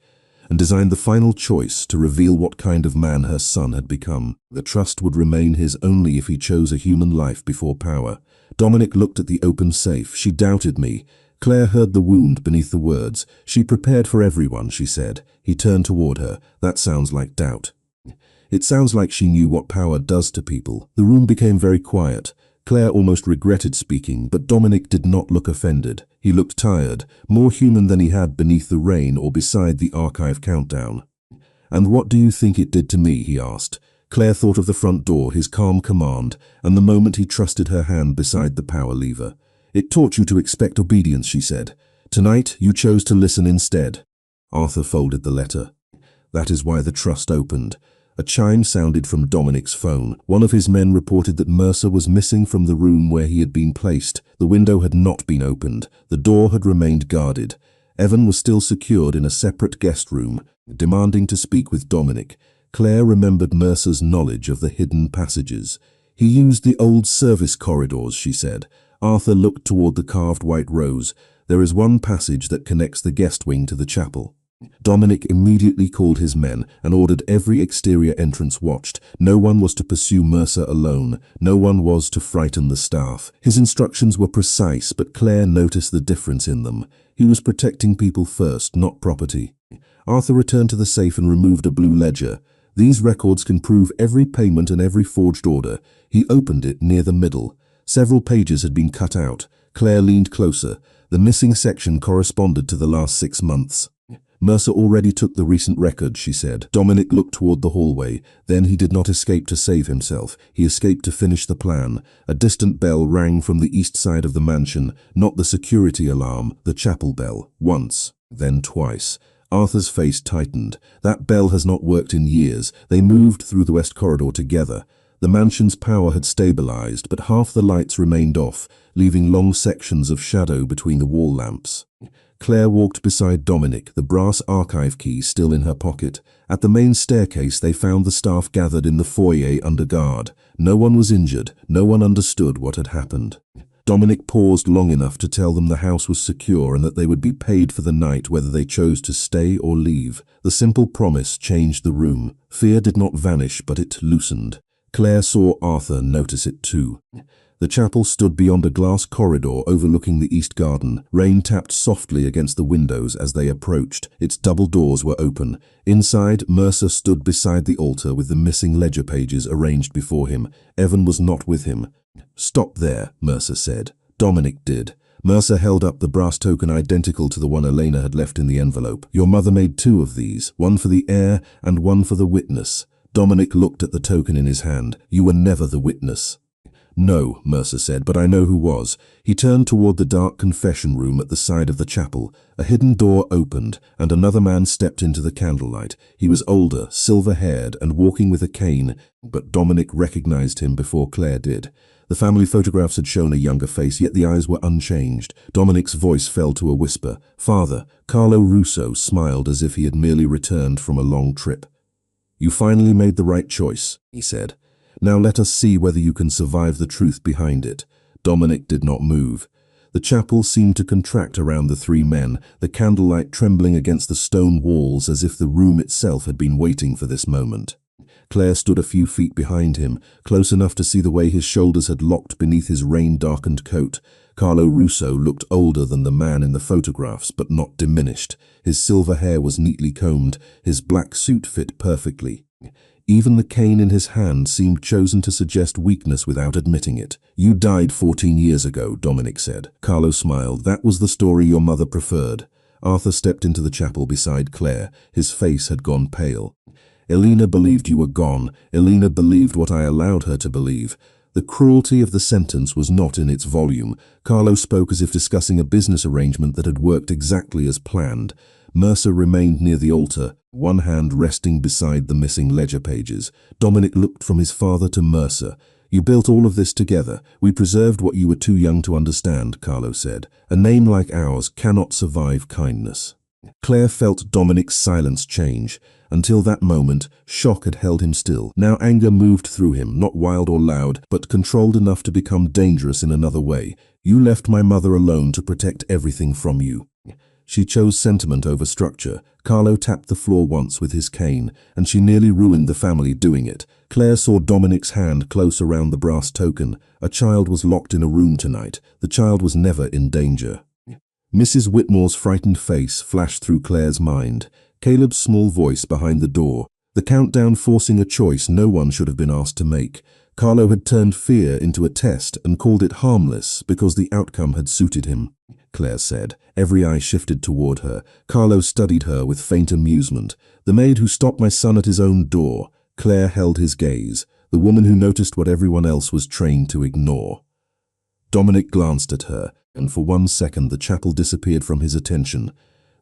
and designed the final choice to reveal what kind of man her son had become. The trust would remain his only if he chose a human life before power. Dominic looked at the open safe. "She doubted me." Claire heard the wound beneath the words. "She prepared for everyone," she said. He turned toward her. "That sounds like doubt." "It sounds like she knew what power does to people." The room became very quiet. Claire almost regretted speaking, but Dominic did not look offended. He looked tired, more human than he had beneath the rain or beside the archive countdown. "And what do you think it did to me?" he asked. Claire thought of the front door, his calm command, and the moment he trusted her hand beside the power lever. "It taught you to expect obedience," she said. "Tonight, you chose to listen instead." Arthur folded the letter. "That is why the trust opened." A chime sounded from Dominic's phone. One of his men reported that Mercer was missing from the room where he had been placed. The window had not been opened. The door had remained guarded. Evan was still secured in a separate guest room, demanding to speak with Dominic. Claire remembered Mercer's knowledge of the hidden passages. "He used the old service corridors," she said. Arthur looked toward the carved white rose. "There is one passage that connects the guest wing to the chapel." Dominic immediately called his men and ordered every exterior entrance watched. No one was to pursue Mercer alone. No one was to frighten the staff. His instructions were precise, but Claire noticed the difference in them. He was protecting people first, not property. Arthur returned to the safe and removed a blue ledger. "These records can prove every payment and every forged order." He opened it near the middle. Several pages had been cut out. Claire leaned closer. The missing section corresponded to the last 6 months. "Mercer already took the recent record," she said. Dominic looked toward the hallway. Then he did not escape to save himself. He escaped to finish the plan. A distant bell rang from the east side of the mansion, not the security alarm, the chapel bell. Once, then twice. Arthur's face tightened. That bell has not worked in years. They moved through the west corridor together. The mansion's power had stabilized, but half the lights remained off, leaving long sections of shadow between the wall lamps. Claire walked beside Dominic, the brass archive key still in her pocket. At the main staircase, they found the staff gathered in the foyer under guard. No one was injured. No one understood what had happened. Dominic paused long enough to tell them the house was secure and that they would be paid for the night whether they chose to stay or leave. The simple promise changed the room. Fear did not vanish, but it loosened. Claire saw Arthur notice it too. The chapel stood beyond a glass corridor overlooking the east garden. Rain tapped softly against the windows as they approached. Its double doors were open. Inside, Mercer stood beside the altar with the missing ledger pages arranged before him. Evan was not with him. "Stop there," Mercer said. Dominic did. Mercer held up the brass token identical to the one Elena had left in the envelope. "Your mother made 2 of these, one for the heir and one for the witness." Dominic looked at the token in his hand. "You were never the witness." "No," Mercer said, "but I know who was." He turned toward the dark confession room at the side of the chapel. A hidden door opened, and another man stepped into the candlelight. He was older, silver-haired, and walking with a cane, but Dominic recognized him before Claire did. The family photographs had shown a younger face, yet the eyes were unchanged. Dominic's voice fell to a whisper. "Father." Carlo Russo smiled as if he had merely returned from a long trip. "You finally made the right choice," he said. "Now let us see whether you can survive the truth behind it." Dominic did not move. The chapel seemed to contract around the 3 men, the candlelight trembling against the stone walls as if the room itself had been waiting for this moment. Claire stood a few feet behind him, close enough to see the way his shoulders had locked beneath his rain-darkened coat. Carlo Russo looked older than the man in the photographs, but not diminished. His silver hair was neatly combed, his black suit fit perfectly. Even the cane in his hand seemed chosen to suggest weakness without admitting it. "You died 14 years ago," Dominic said. Carlo smiled. "That was the story your mother preferred." Arthur stepped into the chapel beside Claire. His face had gone pale. "Elena believed you were gone. Elena believed what I allowed her to believe." The cruelty of the sentence was not in its volume. Carlo spoke as if discussing a business arrangement that had worked exactly as planned. Mercer remained near the altar, one hand resting beside the missing ledger pages. Dominic looked from his father to Mercer. "You built all of this together. We preserved what you were too young to understand," Carlo said. "A name like ours cannot survive kindness." Claire felt Dominic's silence change. Until that moment, shock had held him still. Now anger moved through him, not wild or loud, but controlled enough to become dangerous in another way. "You left my mother alone to protect everything from you." She chose sentiment over structure. Carlo tapped the floor once with his cane, and she nearly ruined the family doing it. Claire saw Dominic's hand close around the brass token. A child was locked in a room tonight. The child was never in danger. Mrs. Whitmore's frightened face flashed through Claire's mind. Caleb's small voice behind the door. The countdown forcing a choice no one should have been asked to make. Carlo had turned fear into a test and called it harmless because the outcome had suited him, Claire said. Every eye shifted toward her. Carlo studied her with faint amusement. "The maid who stopped my son at his own door." Claire held his gaze. The woman who noticed what everyone else was trained to ignore. Dominic glanced at her, and for 1 second the chapel disappeared from his attention.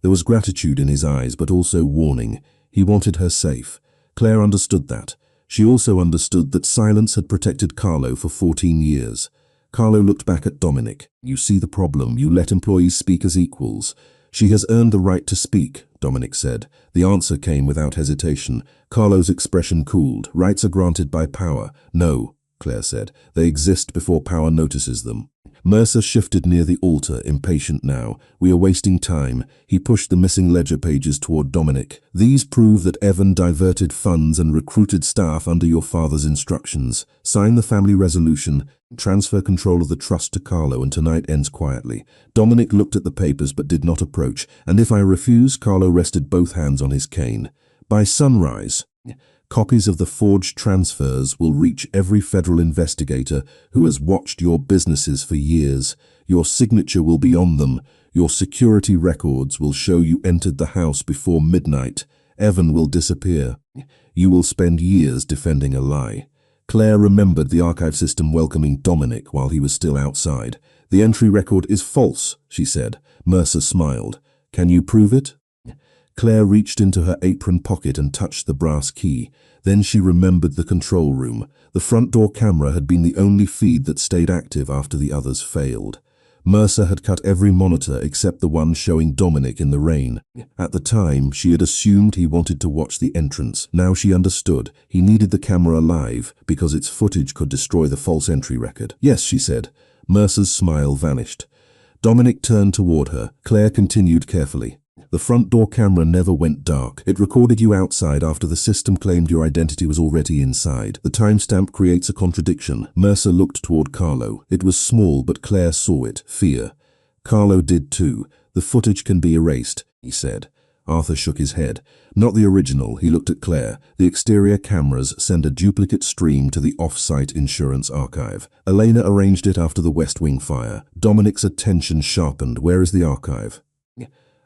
There was gratitude in his eyes, but also warning. He wanted her safe. Claire understood that. She also understood that silence had protected Carlo for 14 years. Carlo looked back at Dominic. "You see the problem. You let employees speak as equals." "She has earned the right to speak," Dominic said. The answer came without hesitation. Carlo's expression cooled. "Rights are granted by power." "No," Claire said. "They exist before power notices them." Mercer shifted near the altar, impatient now. "We are wasting time." He pushed the missing ledger pages toward Dominic. "These prove that Evan diverted funds and recruited staff under your father's instructions. Sign the family resolution. Transfer control of the trust to Carlo, and tonight ends quietly." Dominic looked at the papers but did not approach. "And if I refuse?" Carlo rested both hands on his cane. "By sunrise, copies of the forged transfers will reach every federal investigator who has watched your businesses for years. Your signature will be on them. Your security records will show you entered the house before midnight. Evan will disappear. You will spend years defending a lie." Claire remembered the archive system welcoming Dominic while he was still outside. "The entry record is false," she said. Mercer smiled. "Can you prove it?" Claire reached into her apron pocket and touched the brass key. Then she remembered the control room. The front door camera had been the only feed that stayed active after the others failed. Mercer had cut every monitor except the one showing Dominic in the rain. At the time, she had assumed he wanted to watch the entrance. Now she understood. He needed the camera alive because its footage could destroy the false entry record. "Yes," she said. Mercer's smile vanished. Dominic turned toward her. Claire continued carefully. The front door camera never went dark. It recorded you outside after the system claimed your identity was already inside. The timestamp creates a contradiction. Mercer looked toward Carlo. It was small, but Claire saw it. Fear. Carlo did too. The footage can be erased, he said. Arthur shook his head. Not the original, he looked at Claire. The exterior cameras send a duplicate stream to the off-site insurance archive. Elena arranged it after the West Wing fire. Dominic's attention sharpened. Where is the archive?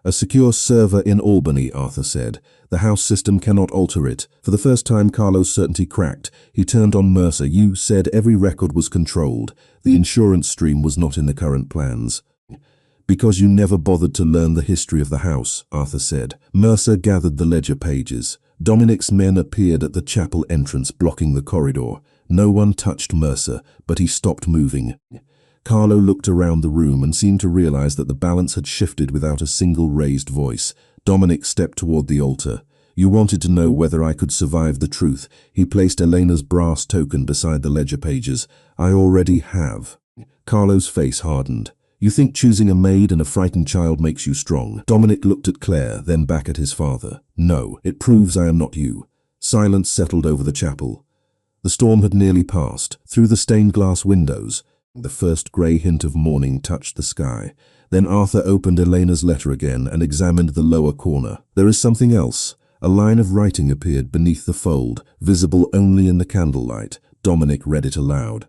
A secure server in Albany, Arthur said. The house system cannot alter it. For the first time, Carlo's certainty cracked. He turned on Mercer. You said every record was controlled. The insurance stream was not in the current plans. Because you never bothered to learn the history of the house, Arthur said. Mercer gathered the ledger pages. Dominic's men appeared at the chapel entrance, blocking the corridor. No one touched Mercer, but he stopped moving. Carlo looked around the room and seemed to realize that the balance had shifted without a single raised voice. Dominic stepped toward the altar. You wanted to know whether I could survive the truth. He placed Elena's brass token beside the ledger pages. I already have. Carlo's face hardened. You think choosing a maid and a frightened child makes you strong? Dominic looked at Claire, then back at his father. No, it proves I am not you. Silence settled over the chapel. The storm had nearly passed. Through the stained glass windows, the first grey hint of morning touched the sky. Then Arthur opened Elena's letter again and examined the lower corner. There is something else. A line of writing appeared beneath the fold, visible only in the candlelight. Dominic read it aloud.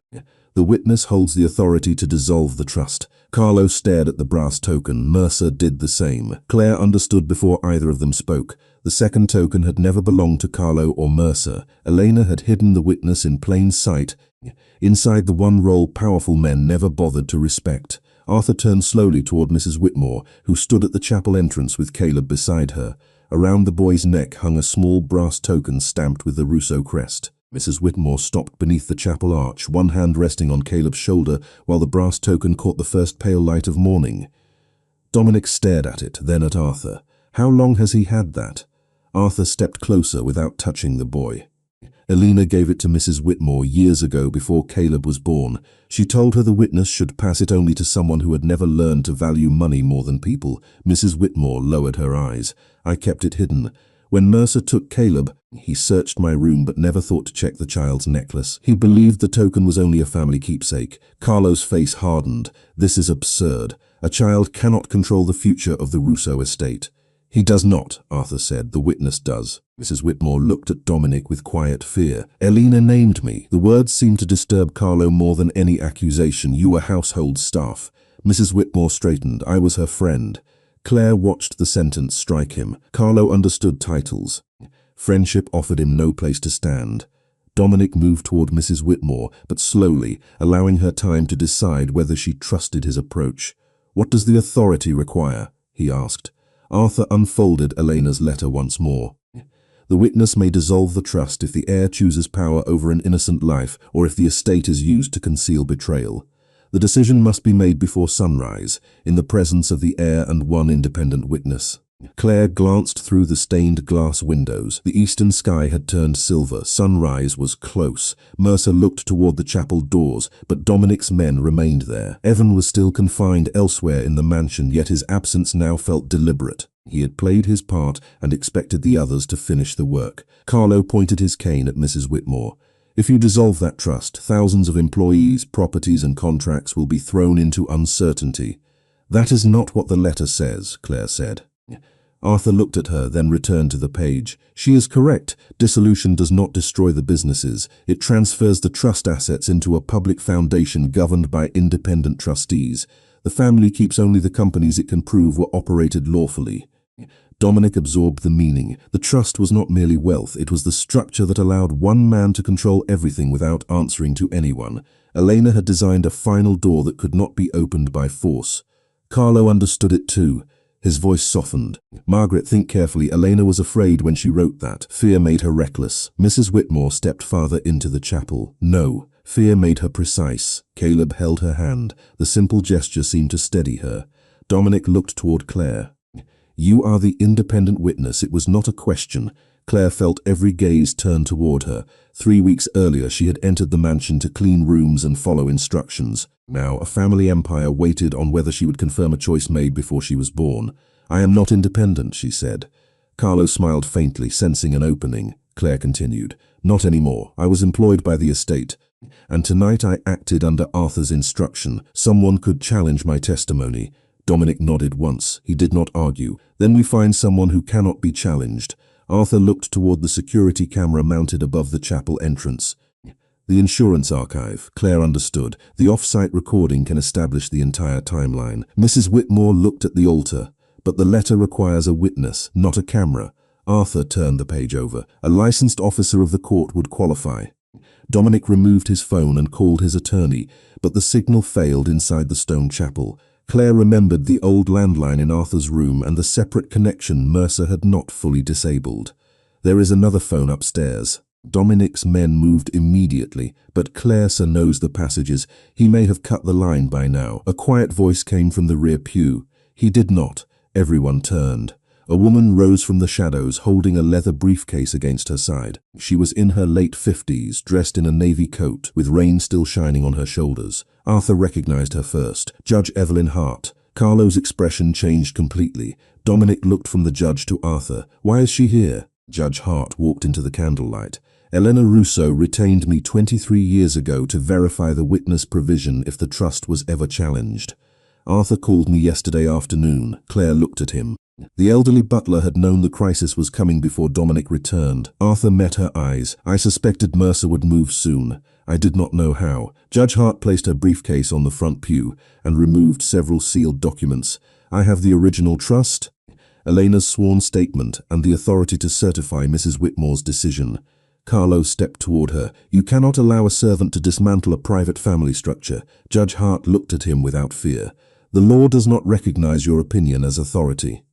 The witness holds the authority to dissolve the trust. Carlo stared at the brass token. Mercer did the same. Claire understood before either of them spoke. The second token had never belonged to Carlo or Mercer. Elena had hidden the witness in plain sight, inside the one role powerful men never bothered to respect. Arthur turned slowly toward Mrs. Whitmore, who stood at the chapel entrance with Caleb beside her. Around the boy's neck hung a small brass token stamped with the Russo crest. Mrs. Whitmore stopped beneath the chapel arch, one hand resting on Caleb's shoulder, while the brass token caught the first pale light of morning. Dominic stared at it, then at Arthur. How long has he had that? Arthur stepped closer without touching the boy. Elena gave it to Mrs. Whitmore years ago before Caleb was born. She told her the witness should pass it only to someone who had never learned to value money more than people. Mrs. Whitmore lowered her eyes. I kept it hidden. When Mercer took Caleb, he searched my room but never thought to check the child's necklace. He believed the token was only a family keepsake. Carlo's face hardened. This is absurd. A child cannot control the future of the Russo estate. He does not, Arthur said. The witness does. Mrs. Whitmore looked at Dominic with quiet fear. Elena named me. The words seemed to disturb Carlo more than any accusation. You were household staff. Mrs. Whitmore straightened. I was her friend. Claire watched the sentence strike him. Carlo understood titles. Friendship offered him no place to stand. Dominic moved toward Mrs. Whitmore, but slowly, allowing her time to decide whether she trusted his approach. What does the authority require? He asked. Arthur unfolded Elena's letter once more. The witness may dissolve the trust if the heir chooses power over an innocent life or if the estate is used to conceal betrayal. The decision must be made before sunrise, in the presence of the heir and one independent witness. Claire glanced through the stained glass windows. The eastern sky had turned silver. Sunrise was close. Mercer looked toward the chapel doors, but Dominic's men remained there. Evan was still confined elsewhere in the mansion, yet his absence now felt deliberate. He had played his part and expected the others to finish the work. Carlo pointed his cane at Mrs. Whitmore. If you dissolve that trust, thousands of employees, properties and contracts will be thrown into uncertainty. That is not what the letter says, Claire said. Arthur looked at her, then returned to the page. She is correct. Dissolution does not destroy the businesses. It transfers the trust assets into a public foundation governed by independent trustees. The family keeps only the companies it can prove were operated lawfully. Dominic absorbed the meaning. The trust was not merely wealth, it was the structure that allowed one man to control everything without answering to anyone. Elena had designed a final door that could not be opened by force. Carlo understood it too. His voice softened. Margaret, think carefully. Elena was afraid when she wrote that. Fear made her reckless. Mrs. Whitmore stepped farther into the chapel. No, fear made her precise. Caleb held her hand. The simple gesture seemed to steady her. Dominic looked toward Claire. You are the independent witness. It was not a question. Claire felt every gaze turn toward her. 3 weeks earlier, she had entered the mansion to clean rooms and follow instructions. Now, a family empire waited on whether she would confirm a choice made before she was born. I am not independent, she said. Carlo smiled faintly, sensing an opening. Claire continued, Not anymore. I was employed by the estate, and tonight I acted under Arthur's instruction. Someone could challenge my testimony. Dominic nodded once. He did not argue. Then we find someone who cannot be challenged. Arthur looked toward the security camera mounted above the chapel entrance. The insurance archive, Claire understood. The off-site recording can establish the entire timeline. Mrs. Whitmore looked at the altar, but the letter requires a witness, not a camera. Arthur turned the page over. A licensed officer of the court would qualify. Dominic removed his phone and called his attorney, but the signal failed inside the stone chapel. Claire remembered the old landline in Arthur's room and the separate connection Mercer had not fully disabled. There is another phone upstairs. Dominic's men moved immediately, but Claire knows the passages. He may have cut the line by now. A quiet voice came from the rear pew. He did not. Everyone turned. A woman rose from the shadows, holding a leather briefcase against her side. She was in her late 50s, dressed in a navy coat, with rain still shining on her shoulders. Arthur recognized her first. Judge Evelyn Hart. Carlo's expression changed completely. Dominic looked from the judge to Arthur. Why is she here? Judge Hart walked into the candlelight. Elena Russo retained me 23 years ago to verify the witness provision if the trust was ever challenged. Arthur called me yesterday afternoon. Claire looked at him. The elderly butler had known the crisis was coming before Dominic returned. Arthur met her eyes. I suspected Mercer would move soon. I did not know how. Judge Hart placed her briefcase on the front pew and removed several sealed documents. I have the original trust, Elena's sworn statement, and the authority to certify Mrs. Whitmore's decision. Carlo stepped toward her. You cannot allow a servant to dismantle a private family structure. Judge Hart looked at him without fear. The law does not recognize your opinion as authority.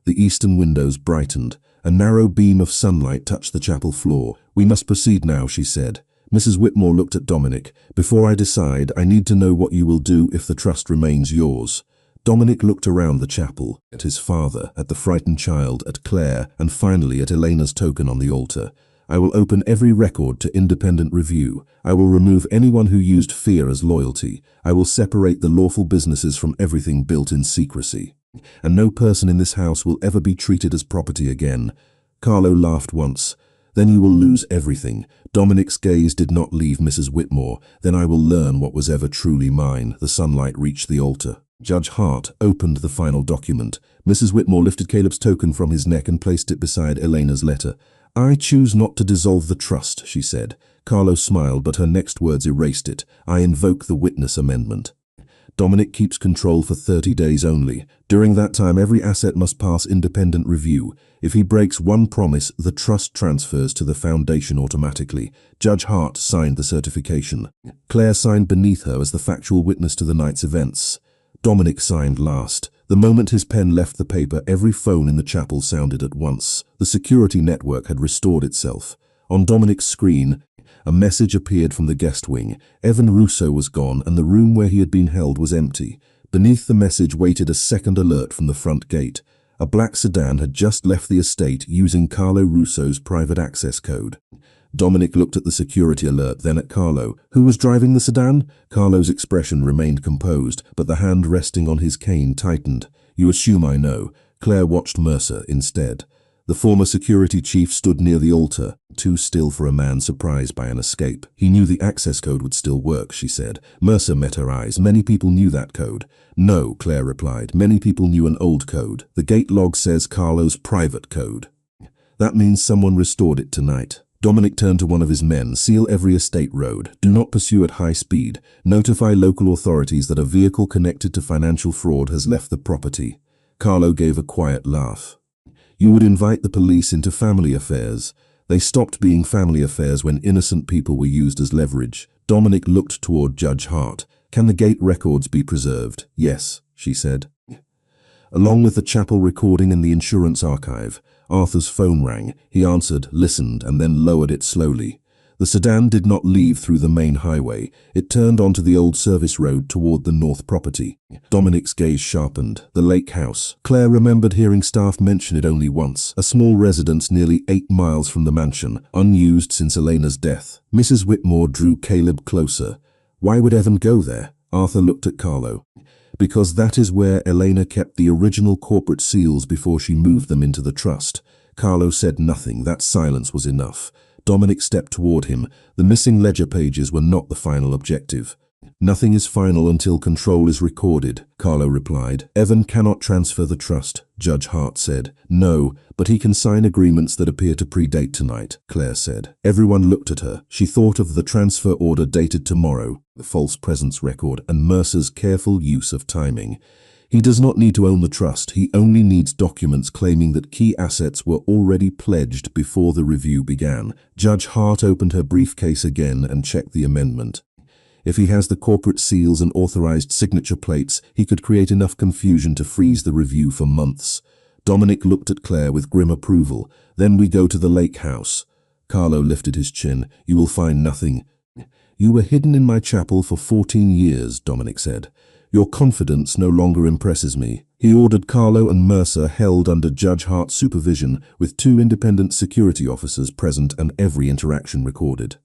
The eastern windows brightened. A narrow beam of sunlight touched the chapel floor. We must proceed now, she said. Mrs. Whitmore looked at Dominic. Before I decide, I need to know what you will do if the trust remains yours. Dominic looked around the chapel, at his father, at the frightened child, at Claire, and finally at Elena's token on the altar. I will open every record to independent review. I will remove anyone who used fear as loyalty. I will separate the lawful businesses from everything built in secrecy. And no person in this house will ever be treated as property again. Carlo laughed once. Then you will lose everything. Dominic's gaze did not leave Mrs. Whitmore. Then I will learn what was ever truly mine. The sunlight reached the altar. Judge Hart opened the final document. Mrs. Whitmore lifted Caleb's token from his neck and placed it beside Elena's letter. I choose not to dissolve the trust, she said. Carlo smiled, but her next words erased it. I invoke the witness amendment. Dominic keeps control for 30 days only. During that time, every asset must pass independent review. If he breaks one promise, the trust transfers to the foundation automatically. Judge Hart signed the certification. Claire signed beneath her as the factual witness to the night's events. Dominic signed last. The moment his pen left the paper, every phone in the chapel sounded at once. The security network had restored itself. On Dominic's screen, a message appeared from the guest wing. Evan Russo was gone, and the room where he had been held was empty. Beneath the message waited a second alert from the front gate. A black sedan had just left the estate using Carlo Russo's private access code. Dominic looked at the security alert, then at Carlo. Who was driving the sedan? Carlo's expression remained composed, but the hand resting on his cane tightened. You assume I know. Claire watched Mercer instead. The former security chief stood near the altar, too still for a man surprised by an escape. He knew the access code would still work, she said. Mercer met her eyes. Many people knew that code. No, Claire replied. Many people knew an old code. The gate log says Carlo's private code. That means someone restored it tonight. Dominic turned to one of his men. Seal every estate road. Do not pursue at high speed. Notify local authorities that a vehicle connected to financial fraud has left the property. Carlo gave a quiet laugh. You would invite the police into family affairs. They stopped being family affairs when innocent people were used as leverage. Dominic looked toward Judge Hart. Can the gate records be preserved? Yes, she said. Along with the chapel recording and the insurance archive, Arthur's phone rang. He answered, listened, and then lowered it slowly. The sedan did not leave through the main highway. It turned onto the old service road toward the north property. Dominic's gaze sharpened. The lake house. Claire remembered hearing staff mention it only once. A small residence nearly 8 miles from the mansion, unused since Elena's death. Mrs. Whitmore drew Caleb closer. Why would Evan go there? Arthur looked at Carlo. Because that is where Elena kept the original corporate seals before she moved them into the trust. Carlo said nothing. That silence was enough. Dominic stepped toward him. The missing ledger pages were not the final objective. Nothing is final until control is recorded, Carlo replied. Evan cannot transfer the trust, Judge Hart said. No, but he can sign agreements that appear to predate tonight, Claire said. Everyone looked at her. She thought of the transfer order dated tomorrow, the false presence record, and Mercer's careful use of timing. He does not need to own the trust. He only needs documents claiming that key assets were already pledged before the review began. Judge Hart opened her briefcase again and checked the amendment. If he has the corporate seals and authorized signature plates, he could create enough confusion to freeze the review for months. Dominic looked at Claire with grim approval. Then we go to the lake house. Carlo lifted his chin. You will find nothing. You were hidden in my chapel for 14 years, Dominic said. Your confidence no longer impresses me. He ordered Carlo and Mercer held under Judge Hart's supervision with 2 independent security officers present and every interaction recorded.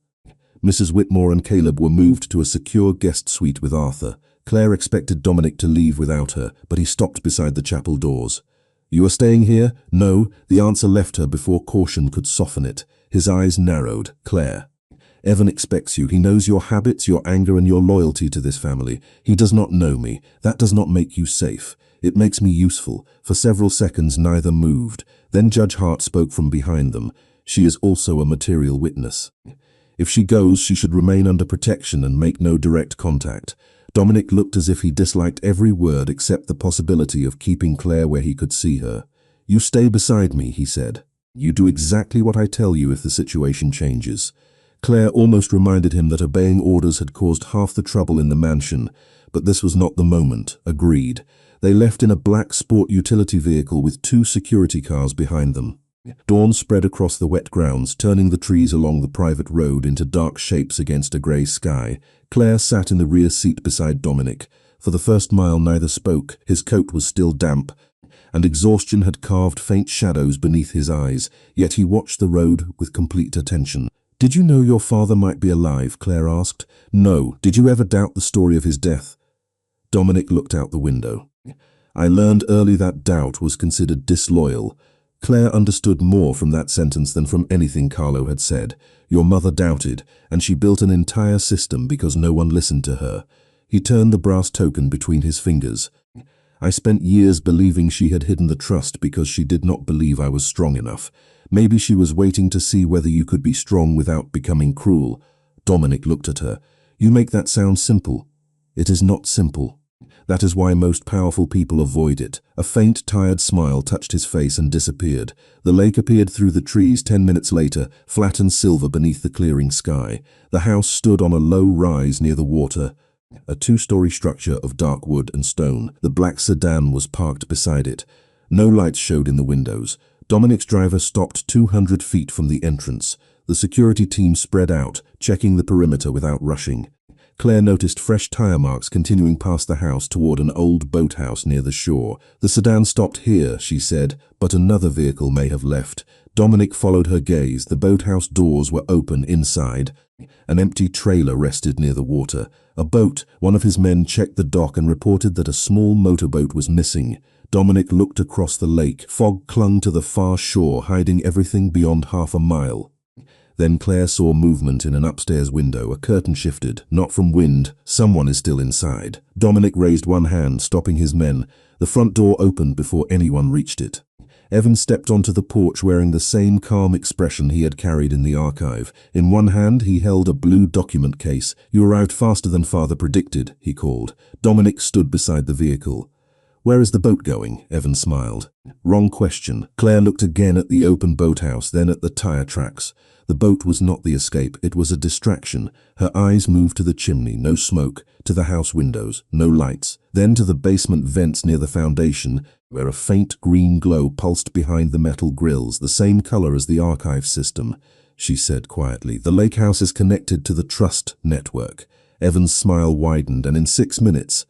Mrs. Whitmore and Caleb were moved to a secure guest suite with Arthur. Claire expected Dominic to leave without her, but he stopped beside the chapel doors. You are staying here? No. The answer left her before caution could soften it. His eyes narrowed. Claire. Evan expects you. He knows your habits, your anger, and your loyalty to this family. He does not know me. That does not make you safe. It makes me useful. For several seconds neither moved. Then Judge Hart spoke from behind them. She is also a material witness. If she goes, she should remain under protection and make no direct contact. Dominic looked as if he disliked every word except the possibility of keeping Claire where he could see her. You stay beside me, he said. You do exactly what I tell you if the situation changes. Claire almost reminded him that obeying orders had caused half the trouble in the mansion, but this was not the moment. Agreed. They left in a black sport utility vehicle with 2 security cars behind them. Dawn spread across the wet grounds, turning the trees along the private road into dark shapes against a grey sky. Claire sat in the rear seat beside Dominic. For the first mile neither spoke. His coat was still damp, and exhaustion had carved faint shadows beneath his eyes, yet he watched the road with complete attention. Did you know your father might be alive? Claire asked. No. Did you ever doubt the story of his death? Dominic looked out the window. I learned early that doubt was considered disloyal. Claire understood more from that sentence than from anything Carlo had said. Your mother doubted, and she built an entire system because no one listened to her. He turned the brass token between his fingers. I spent years believing she had hidden the trust because she did not believe I was strong enough. Maybe she was waiting to see whether you could be strong without becoming cruel. Dominic looked at her. You make that sound simple. It is not simple. That is why most powerful people avoid it. A faint, tired smile touched his face and disappeared. The lake appeared through the trees 10 minutes later, flat and silver beneath the clearing sky. The house stood on a low rise near the water, a 2-story structure of dark wood and stone. The black sedan was parked beside it. No lights showed in the windows. Dominic's driver stopped 200 feet from the entrance. The security team spread out, checking the perimeter without rushing. Claire noticed fresh tire marks continuing past the house toward an old boathouse near the shore. The sedan stopped here, she said, but another vehicle may have left. Dominic followed her gaze. The boathouse doors were open inside. An empty trailer rested near the water. A boat. One of his men checked the dock and reported that a small motorboat was missing. Dominic looked across the lake. Fog clung to the far shore, hiding everything beyond half a mile. Then Claire saw movement in an upstairs window. A curtain shifted, not from wind. Someone is still inside. Dominic raised one hand, stopping his men. The front door opened before anyone reached it. Evan stepped onto the porch wearing the same calm expression he had carried in the archive. In one hand, he held a blue document case. You arrived faster than Father predicted, he called. Dominic stood beside the vehicle. Where is the boat going? Evan smiled. Wrong question. Claire looked again at the open boathouse, then at the tire tracks. The boat was not the escape, it was a distraction. Her eyes moved to the chimney, no smoke, to the house windows, no lights, then to the basement vents near the foundation, where a faint green glow pulsed behind the metal grills, the same color as the archive system. She said quietly, the lake house is connected to the trust network. Evan's smile widened, and in 6 minutes,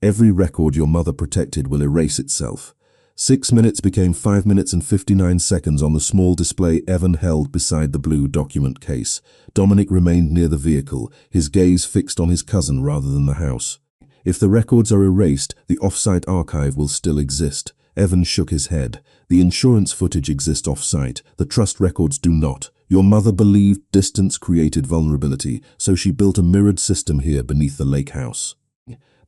every record your mother protected will erase itself. 6 minutes became 5 minutes and 59 seconds on the small display Evan held beside the blue document case. Dominic remained near the vehicle, his gaze fixed on his cousin rather than the house. If the records are erased, the off-site archive will still exist. Evan shook his head. The insurance footage exists off-site. The trust records do not. Your mother believed distance created vulnerability, so she built a mirrored system here beneath the lake house.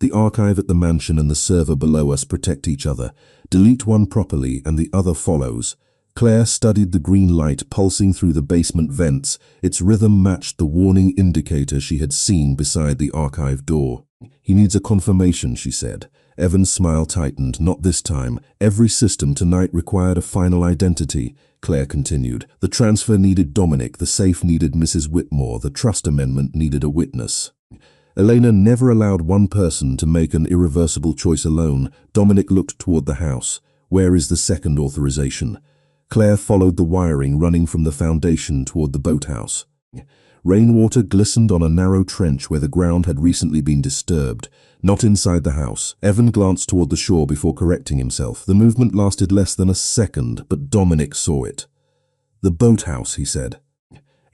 The archive at the mansion and the server below us protect each other. Delete one properly and the other follows. Claire studied the green light pulsing through the basement vents. Its rhythm matched the warning indicator she had seen beside the archive door. He needs a confirmation, she said. Evan's smile tightened. Not this time. Every system tonight required a final identity. Claire continued. The transfer needed Dominic, the safe needed Mrs. Whitmore, the trust amendment needed a witness. Elena never allowed one person to make an irreversible choice alone. Dominic looked toward the house. Where is the second authorization? Claire followed the wiring running from the foundation toward the boathouse. Rainwater glistened on a narrow trench where the ground had recently been disturbed. Not inside the house. Evan glanced toward the shore before correcting himself. The movement lasted less than a second, but Dominic saw it. The boathouse, he said.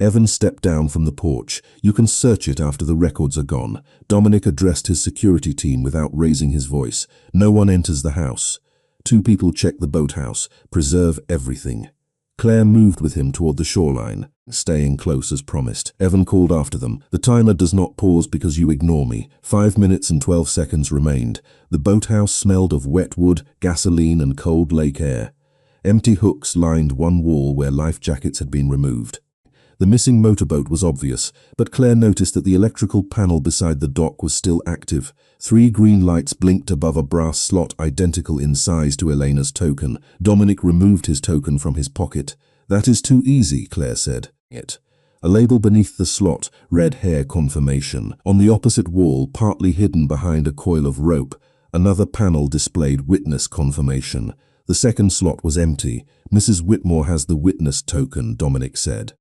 Evan stepped down from the porch. You can search it after the records are gone. Dominic addressed his security team without raising his voice. No one enters the house. 2 people check the boathouse. Preserve everything. Claire moved with him toward the shoreline, staying close as promised. Evan called after them. The timer does not pause because you ignore me. 5 minutes and 12 seconds remained. The boathouse smelled of wet wood, gasoline, and cold lake air. Empty hooks lined one wall where life jackets had been removed. The missing motorboat was obvious, but Claire noticed that the electrical panel beside the dock was still active. 3 green lights blinked above a brass slot identical in size to Elena's token. Dominic removed his token from his pocket. That is too easy, Claire said. A label beneath the slot, red hair confirmation. On the opposite wall, partly hidden behind a coil of rope, another panel displayed witness confirmation. The second slot was empty. Mrs. Whitmore has the witness token, Dominic said.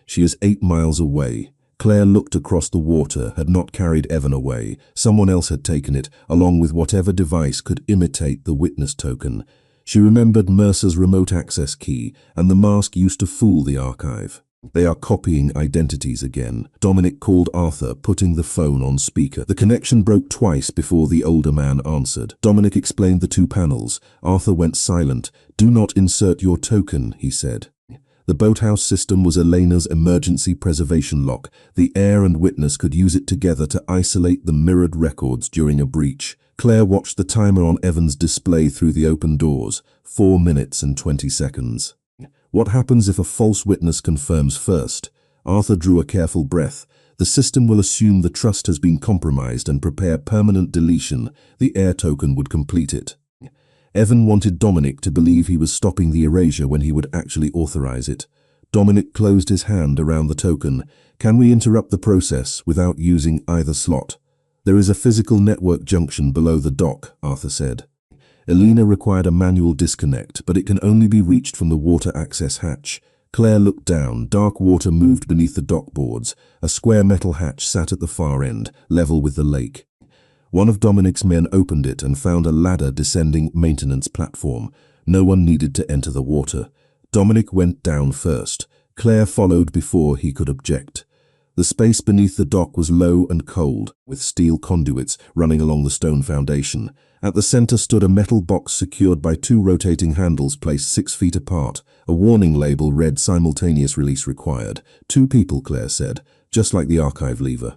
She is 8 miles away. Claire looked across the water, had not carried Evan away. Someone else had taken it, along with whatever device could imitate the witness token. She remembered Mercer's remote access key, and the mask used to fool the archive. They are copying identities again. Dominic called Arthur, putting the phone on speaker. The connection broke twice before the older man answered. Dominic explained the 2 panels. Arthur went silent. Do not insert your token, he said. The boathouse system was Elena's emergency preservation lock. The heir and witness could use it together to isolate the mirrored records during a breach. Claire watched the timer on Evan's display through the open doors. 4 minutes and 20 seconds. What happens if a false witness confirms first? Arthur drew a careful breath. The system will assume the trust has been compromised and prepare permanent deletion. The heir token would complete it. Evan wanted Dominic to believe he was stopping the erasure when he would actually authorize it. Dominic closed his hand around the token. Can we interrupt the process without using either slot? There is a physical network junction below the dock, Arthur said. Elena required a manual disconnect, but it can only be reached from the water access hatch. Claire looked down. Dark water moved beneath the dock boards. A square metal hatch sat at the far end, level with the lake. One of Dominic's men opened it and found a ladder descending maintenance platform. No one needed to enter the water. Dominic went down first. Claire followed before he could object. The space beneath the dock was low and cold, with steel conduits running along the stone foundation. At the center stood a metal box secured by 2 rotating handles placed 6 feet apart. A warning label read simultaneous release required. 2 people, Claire said, just like the archive lever.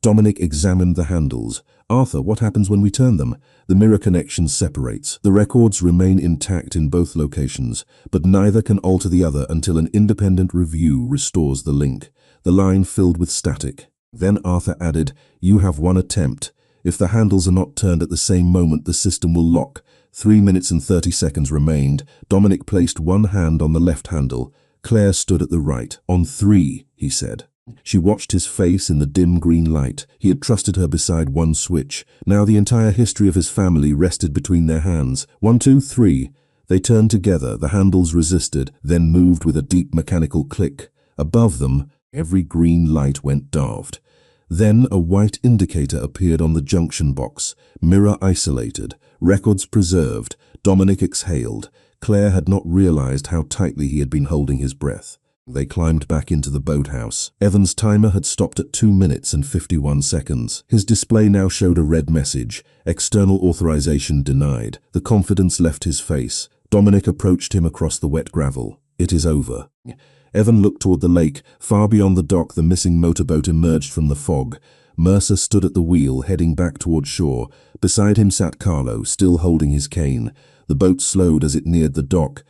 Dominic examined the handles. Arthur, what happens when we turn them? The mirror connection separates. The records remain intact in both locations, but neither can alter the other until an independent review restores the link. The line filled with static. Then Arthur added, you have 1 attempt. If the handles are not turned at the same moment, the system will lock. 3 minutes and 30 seconds remained. Dominic placed 1 hand on the left handle. Claire stood at the right. On 3, he said. She watched his face in the dim green light. He had trusted her beside 1 switch. Now the entire history of his family rested between their hands. 1, 2, 3. They turned together. The handles resisted, then moved with a deep mechanical click. Above them, every green light went daft. Then a white indicator appeared on the junction box. Mirror isolated. Records preserved. Dominic exhaled. Claire had not realized how tightly he had been holding his breath. They climbed back into the boathouse. Evan's timer had stopped at 2 minutes and 51 seconds. His display now showed a red message. External authorization denied. The confidence left his face. Dominic approached him across the wet gravel. It is over. Evan looked toward the lake. Far beyond the dock, the missing motorboat emerged from the fog. Mercer stood at the wheel, heading back toward shore. Beside him sat Carlo, still holding his cane. The boat slowed as it neared the dock,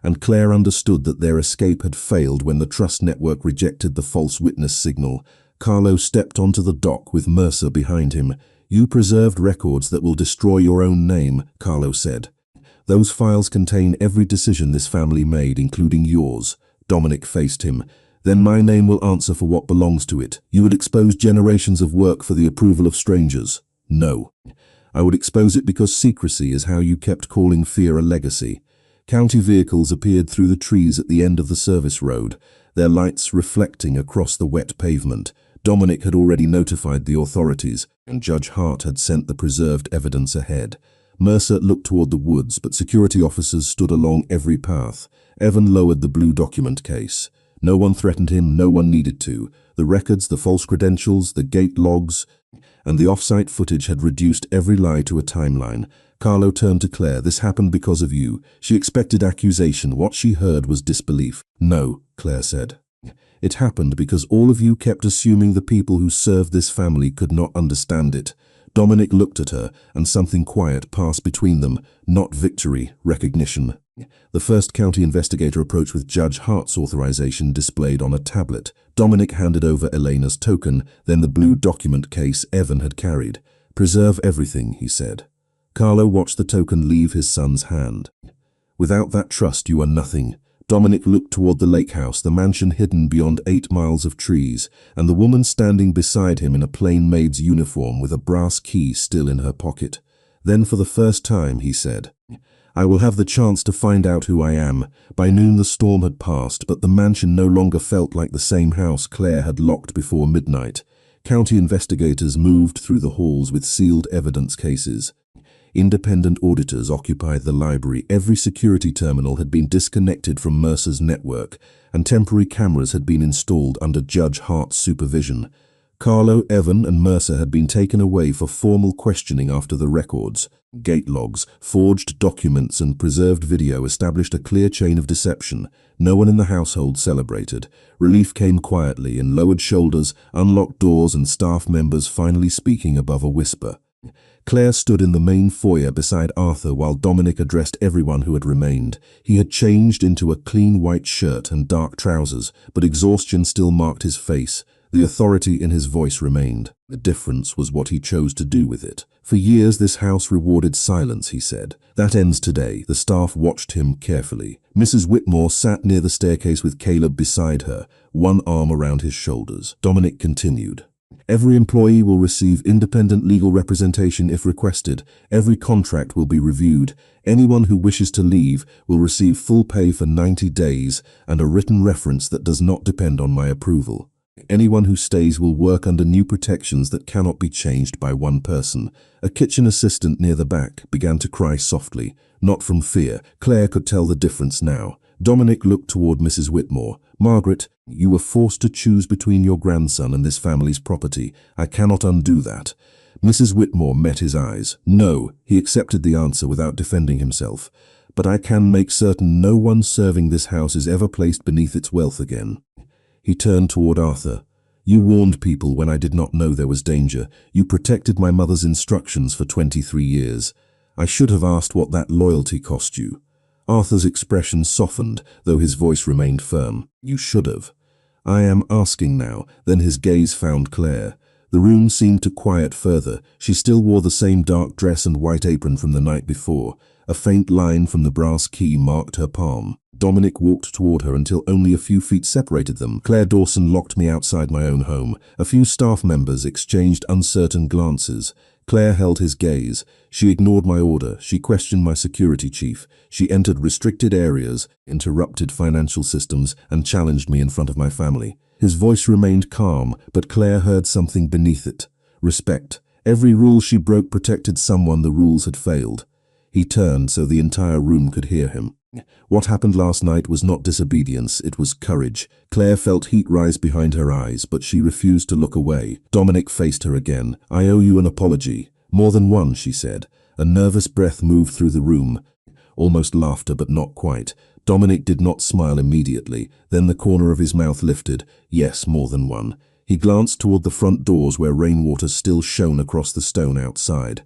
and Claire understood that their escape had failed when the trust network rejected the false witness signal. Carlo stepped onto the dock with Mercer behind him. "You preserved records that will destroy your own name," Carlo said. "Those files contain every decision this family made, including yours." Dominic faced him. "Then my name will answer for what belongs to it. You would expose generations of work for the approval of strangers." "No. I would expose it because secrecy is how you kept calling fear a legacy." County vehicles appeared through the trees at the end of the service road, their lights reflecting across the wet pavement. Dominic had already notified the authorities, and Judge Hart had sent the preserved evidence ahead. Mercer looked toward the woods, but security officers stood along every path. Evan lowered the blue document case. No one threatened him, no one needed to. The records, the false credentials, the gate logs, and the off-site footage had reduced every lie to a timeline. Carlo turned to Claire. "This happened because of you." She expected accusation. What she heard was disbelief. "No," Claire said. "It happened because all of you kept assuming the people who served this family could not understand it." Dominic looked at her, and something quiet passed between them. Not victory, recognition. The first county investigator approached with Judge Hart's authorization displayed on a tablet. Dominic handed over Elena's token, then the blue document case Evan had carried. "Preserve everything," he said. Carlo watched the token leave his son's hand. "Without that trust, you are nothing." Dominic looked toward the lake house, the mansion hidden beyond 8 miles of trees, and the woman standing beside him in a plain maid's uniform with a brass key still in her pocket. Then for the first time, he said, "I will have the chance to find out who I am." By noon the storm had passed, but the mansion no longer felt like the same house Claire had locked before midnight. County investigators moved through the halls with sealed evidence cases. Independent auditors occupied the library. Every security terminal had been disconnected from Mercer's network, and temporary cameras had been installed under Judge Hart's supervision. Carlo, Evan, and Mercer had been taken away for formal questioning after the records. Gate logs, forged documents, and preserved video established a clear chain of deception. No one in the household celebrated. Relief came quietly in lowered shoulders, unlocked doors, and staff members finally speaking above a whisper. Claire stood in the main foyer beside Arthur while Dominic addressed everyone who had remained. He had changed into a clean white shirt and dark trousers, but exhaustion still marked his face. The authority in his voice remained. The difference was what he chose to do with it. "For years this house rewarded silence," he said. "That ends today." The staff watched him carefully. Mrs. Whitmore sat near the staircase with Caleb beside her, one arm around his shoulders. Dominic continued. "Every employee will receive independent legal representation if requested. Every contract will be reviewed. Anyone who wishes to leave will receive full pay for 90 days and a written reference that does not depend on my approval. Anyone who stays will work under new protections that cannot be changed by one person." A kitchen assistant near the back began to cry softly, not from fear. Claire could tell the difference now. Dominic looked toward Mrs. Whitmore. "Margaret, you were forced to choose between your grandson and this family's property. I cannot undo that." Mrs. Whitmore met his eyes. "No," he accepted the answer without defending himself. "But I can make certain no one serving this house is ever placed beneath its wealth again." He turned toward Arthur. "You warned people when I did not know there was danger. You protected my mother's instructions for 23 years. I should have asked what that loyalty cost you." Arthur's expression softened, though his voice remained firm. "You should have." "I am asking now." Then his gaze found Claire. The room seemed to quiet further. She still wore the same dark dress and white apron from the night before. A faint line from the brass key marked her palm. Dominic walked toward her until only a few feet separated them. "Claire Dawson locked me outside my own home." A few staff members exchanged uncertain glances. Claire held his gaze. "She ignored my order. She questioned my security chief. She entered restricted areas, interrupted financial systems, and challenged me in front of my family." His voice remained calm, but Claire heard something beneath it. Respect. Every rule she broke protected someone the rules had failed. He turned so the entire room could hear him. What happened last night was not disobedience, it was courage. Claire felt heat rise behind her eyes, but she refused to look away. Dominic faced her again. "I owe you an apology." "More than one," she said. A nervous breath moved through the room. Almost laughter, but not quite. Dominic did not smile immediately. Then the corner of his mouth lifted. "Yes, more than one." He glanced toward the front doors where rainwater still shone across the stone outside.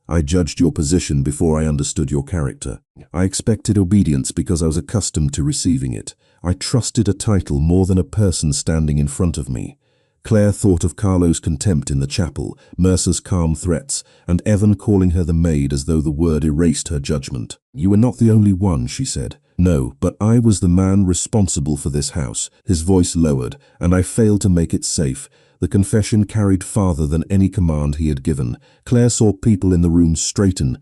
"I judged your position before I understood your character. I expected obedience because I was accustomed to receiving it. I trusted a title more than a person standing in front of me." Claire thought of Carlo's contempt in the chapel, Mercer's calm threats, and Evan calling her the maid as though the word erased her judgment. "You were not the only one," she said. "No, but I was the man responsible for this house." His voice lowered, "and I failed to make it safe." The confession carried farther than any command he had given. Claire saw people in the room straighten,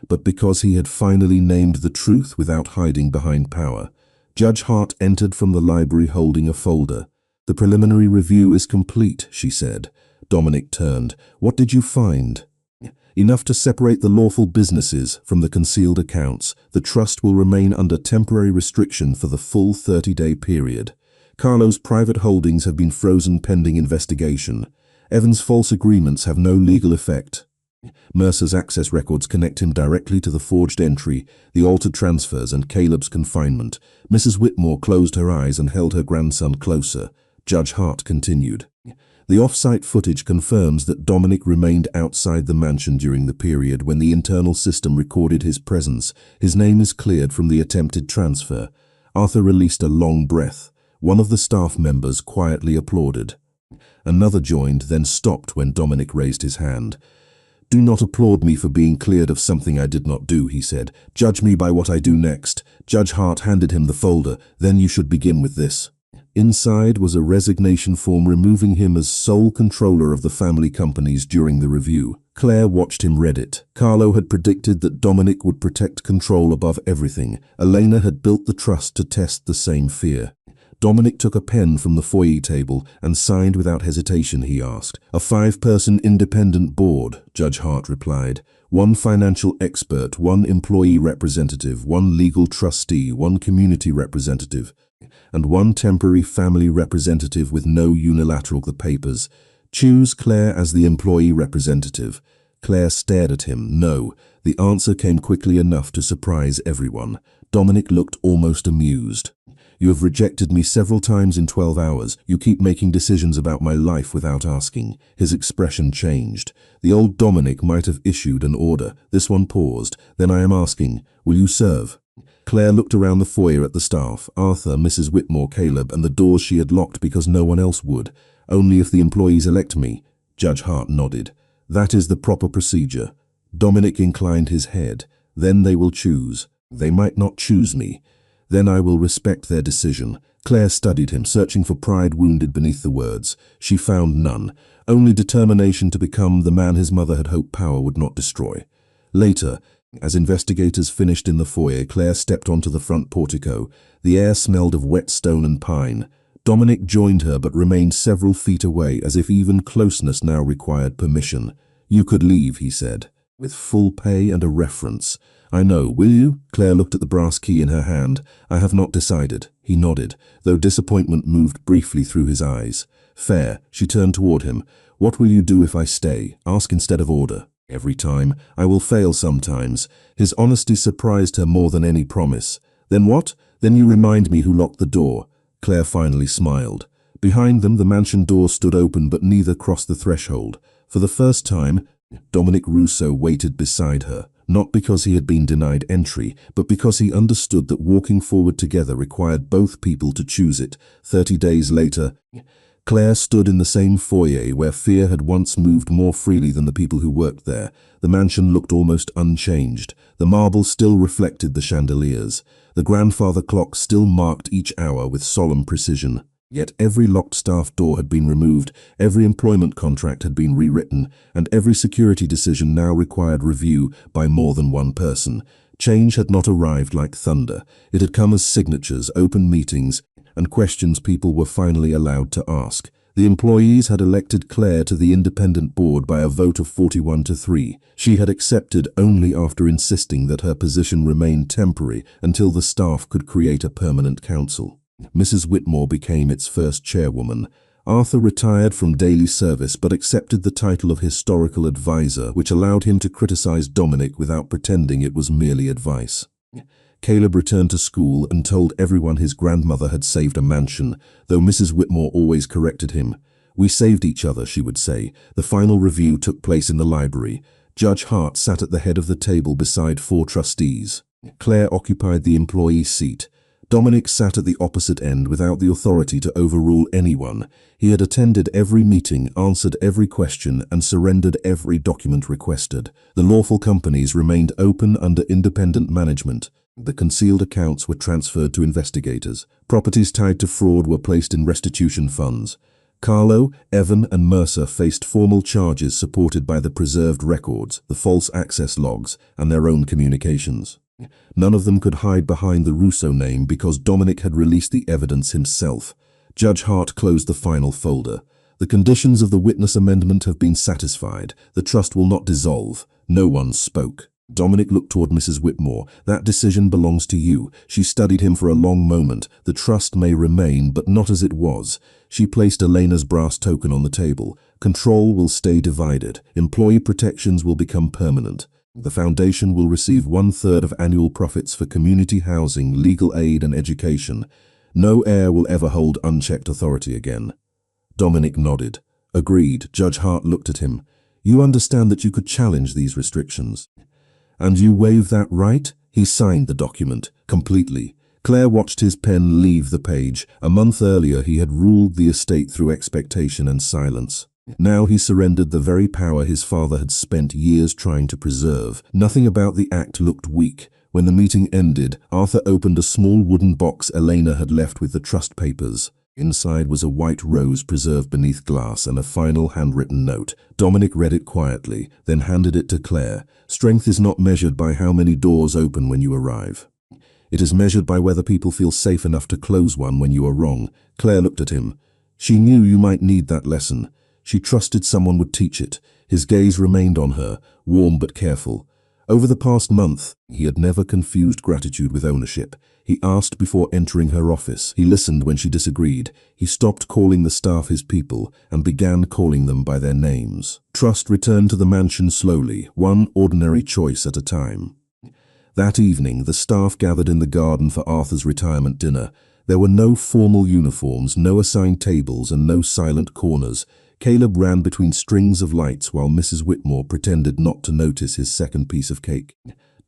but because he had finally named the truth without hiding behind power. Judge Hart entered from the library holding a folder. "The preliminary review is complete," she said. Dominic turned. "What did you find?" "Enough to separate the lawful businesses from the concealed accounts. The trust will remain under temporary restriction for the full 30-day period. Carlo's private holdings have been frozen pending investigation. Evan's false agreements have no legal effect. Mercer's access records connect him directly to the forged entry, the altered transfers, and Caleb's confinement." Mrs. Whitmore closed her eyes and held her grandson closer. Judge Hart continued. "The off-site footage confirms that Dominic remained outside the mansion during the period when the internal system recorded his presence. His name is cleared from the attempted transfer." Arthur released a long breath. One of the staff members quietly applauded. Another joined, then stopped when Dominic raised his hand. "Do not applaud me for being cleared of something I did not do," he said. "Judge me by what I do next." Judge Hart handed him the folder. "Then you should begin with this." Inside was a resignation form removing him as sole controller of the family companies during the review. Claire watched him read it. Carlo had predicted that Dominic would protect control above everything. Elena had built the trust to test the same fear. Dominic took a pen from the foyer table and signed without hesitation. He asked. "A 5-person independent board," Judge Hart replied. "1 financial expert, 1 employee representative, 1 legal trustee, 1 community representative, and 1 temporary family representative with no unilateral papers. Choose Claire as the employee representative." Claire stared at him. No. The answer came quickly enough to surprise everyone. Dominic looked almost amused. "You have rejected me several times in 12 hours. You keep making decisions about my life without asking." His expression changed. The old Dominic might have issued an order. This one paused. "Then I am asking, will you serve?" Claire looked around the foyer at the staff, Arthur, Mrs. Whitmore, Caleb, and the doors she had locked because no one else would. "Only if the employees elect me." Judge Hart nodded. "That is the proper procedure." Dominic inclined his head. "Then they will choose. They might not choose me. Then I will respect their decision." Claire studied him, searching for pride wounded beneath the words. She found none, only determination to become the man his mother had hoped power would not destroy. Later, as investigators finished in the foyer, Claire stepped onto the front portico. The air smelled of wet stone and pine. Dominic joined her but remained several feet away, as if even closeness now required permission. "You could leave," he said, "with full pay and a reference." "I know, will you?" Claire looked at the brass key in her hand. "I have not decided." He nodded, though disappointment moved briefly through his eyes. "Fair." She turned toward him. "What will you do if I stay? Ask instead of order." "Every time. I will fail sometimes." His honesty surprised her more than any promise. "Then what?" "Then you remind me who locked the door." Claire finally smiled. Behind them, the mansion door stood open, but neither crossed the threshold. For the first time, Dominic Russo waited beside her. Not because he had been denied entry, but because he understood that walking forward together required both people to choose it. 30 days later, Claire stood in the same foyer where fear had once moved more freely than the people who worked there. The mansion looked almost unchanged. The marble still reflected the chandeliers. The grandfather clock still marked each hour with solemn precision. Yet every locked staff door had been removed, every employment contract had been rewritten, and every security decision now required review by more than one person. Change had not arrived like thunder. It had come as signatures, open meetings, and questions people were finally allowed to ask. The employees had elected Claire to the independent board by a vote of 41-3. She had accepted only after insisting that her position remain temporary until the staff could create a permanent council. Mrs. Whitmore became its first chairwoman. Arthur retired from daily service but accepted the title of historical advisor, which allowed him to criticize Dominic without pretending it was merely advice. Caleb returned to school and told everyone his grandmother had saved a mansion, though Mrs. Whitmore always corrected him. "We saved each other," she would say. The final review took place in the library. Judge Hart sat at the head of the table beside 4 trustees. Claire occupied the employee seat. Dominic sat at the opposite end without the authority to overrule anyone. He had attended every meeting, answered every question, and surrendered every document requested. The lawful companies remained open under independent management. The concealed accounts were transferred to investigators. Properties tied to fraud were placed in restitution funds. Carlo, Evan, and Mercer faced formal charges supported by the preserved records, the false access logs, and their own communications. None of them could hide behind the Russo name because Dominic had released the evidence himself. Judge Hart closed the final folder. "The conditions of the witness amendment have been satisfied. The trust will not dissolve." No one spoke. Dominic looked toward Mrs. Whitmore. "That decision belongs to you." She studied him for a long moment. "The trust may remain, but not as it was." She placed Elena's brass token on the table. "Control will stay divided. Employee protections will become permanent. The foundation will receive 1/3 of annual profits for community housing, legal aid, and education. No heir will ever hold unchecked authority again." Dominic nodded. "Agreed." Judge Hart looked at him. "You understand that you could challenge these restrictions?" "And you waive that right?" He signed the document. "Completely." Claire watched his pen leave the page. A month earlier he had ruled the estate through expectation and silence. Now he surrendered the very power his father had spent years trying to preserve. Nothing about the act looked weak. When the meeting ended, Arthur opened a small wooden box Elena had left with the trust papers. Inside was a white rose preserved beneath glass and a final handwritten note. Dominic read it quietly, then handed it to Claire. "Strength is not measured by how many doors open when you arrive. It is measured by whether people feel safe enough to close one when you are wrong." Claire looked at him. She knew you might need that lesson. She trusted someone would teach it. His gaze remained on her, warm but careful. Over the past month, he had never confused gratitude with ownership. He asked before entering her office. He listened when she disagreed. He stopped calling the staff his people and began calling them by their names. Trust returned to the mansion slowly, one ordinary choice at a time. That evening, the staff gathered in the garden for Arthur's retirement dinner. There were no formal uniforms, no assigned tables, and no silent corners. Caleb ran between strings of lights while Mrs. Whitmore pretended not to notice his second piece of cake.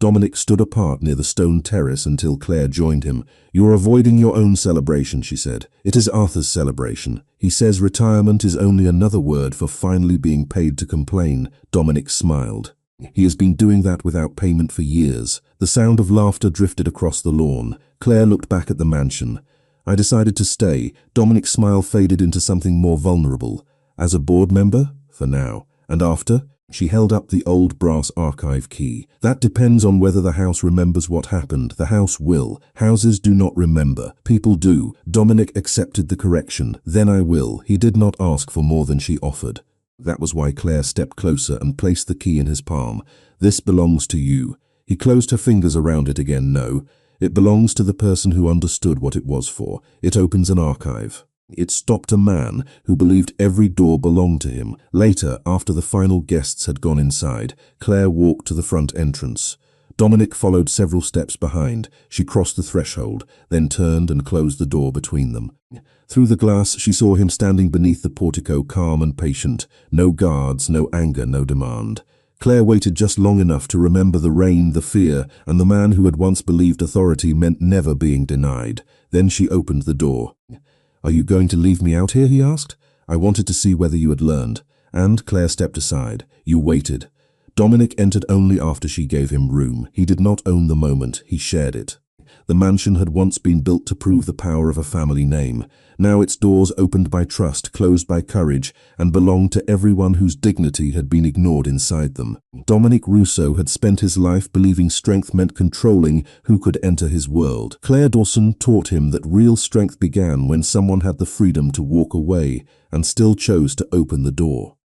Dominic stood apart near the stone terrace until Claire joined him. "You're avoiding your own celebration," she said. "It is Arthur's celebration. He says retirement is only another word for finally being paid to complain." Dominic smiled. "He has been doing that without payment for years." The sound of laughter drifted across the lawn. Claire looked back at the mansion. "I decided to stay." Dominic's smile faded into something more vulnerable. "As a board member? For now. And after?" She held up the old brass archive key. "That depends on whether the house remembers what happened. The house will. Houses do not remember. People do." Dominic accepted the correction. "Then I will." He did not ask for more than she offered. That was why Claire stepped closer and placed the key in his palm. "This belongs to you." He closed her fingers around it again. "No. It belongs to the person who understood what it was for. It opens an archive." It stopped a man who believed every door belonged to him. Later, after the final guests had gone inside, Claire walked to the front entrance. Dominic followed several steps behind. She crossed the threshold, then turned and closed the door between them. Through the glass, she saw him standing beneath the portico, calm and patient. No guards, no anger, no demand. Claire waited just long enough to remember the rain, the fear, and the man who had once believed authority meant never being denied. Then she opened the door. "Are you going to leave me out here?" he asked. "I wanted to see whether you had learned." And Claire stepped aside. "You waited." Dominic entered only after she gave him room. He did not own the moment, he shared it. The mansion had once been built to prove the power of a family name. Now its doors opened by trust, closed by courage, and belonged to everyone whose dignity had been ignored inside them. Dominic Rousseau had spent his life believing strength meant controlling who could enter his world. Claire Dawson taught him that real strength began when someone had the freedom to walk away and still chose to open the door.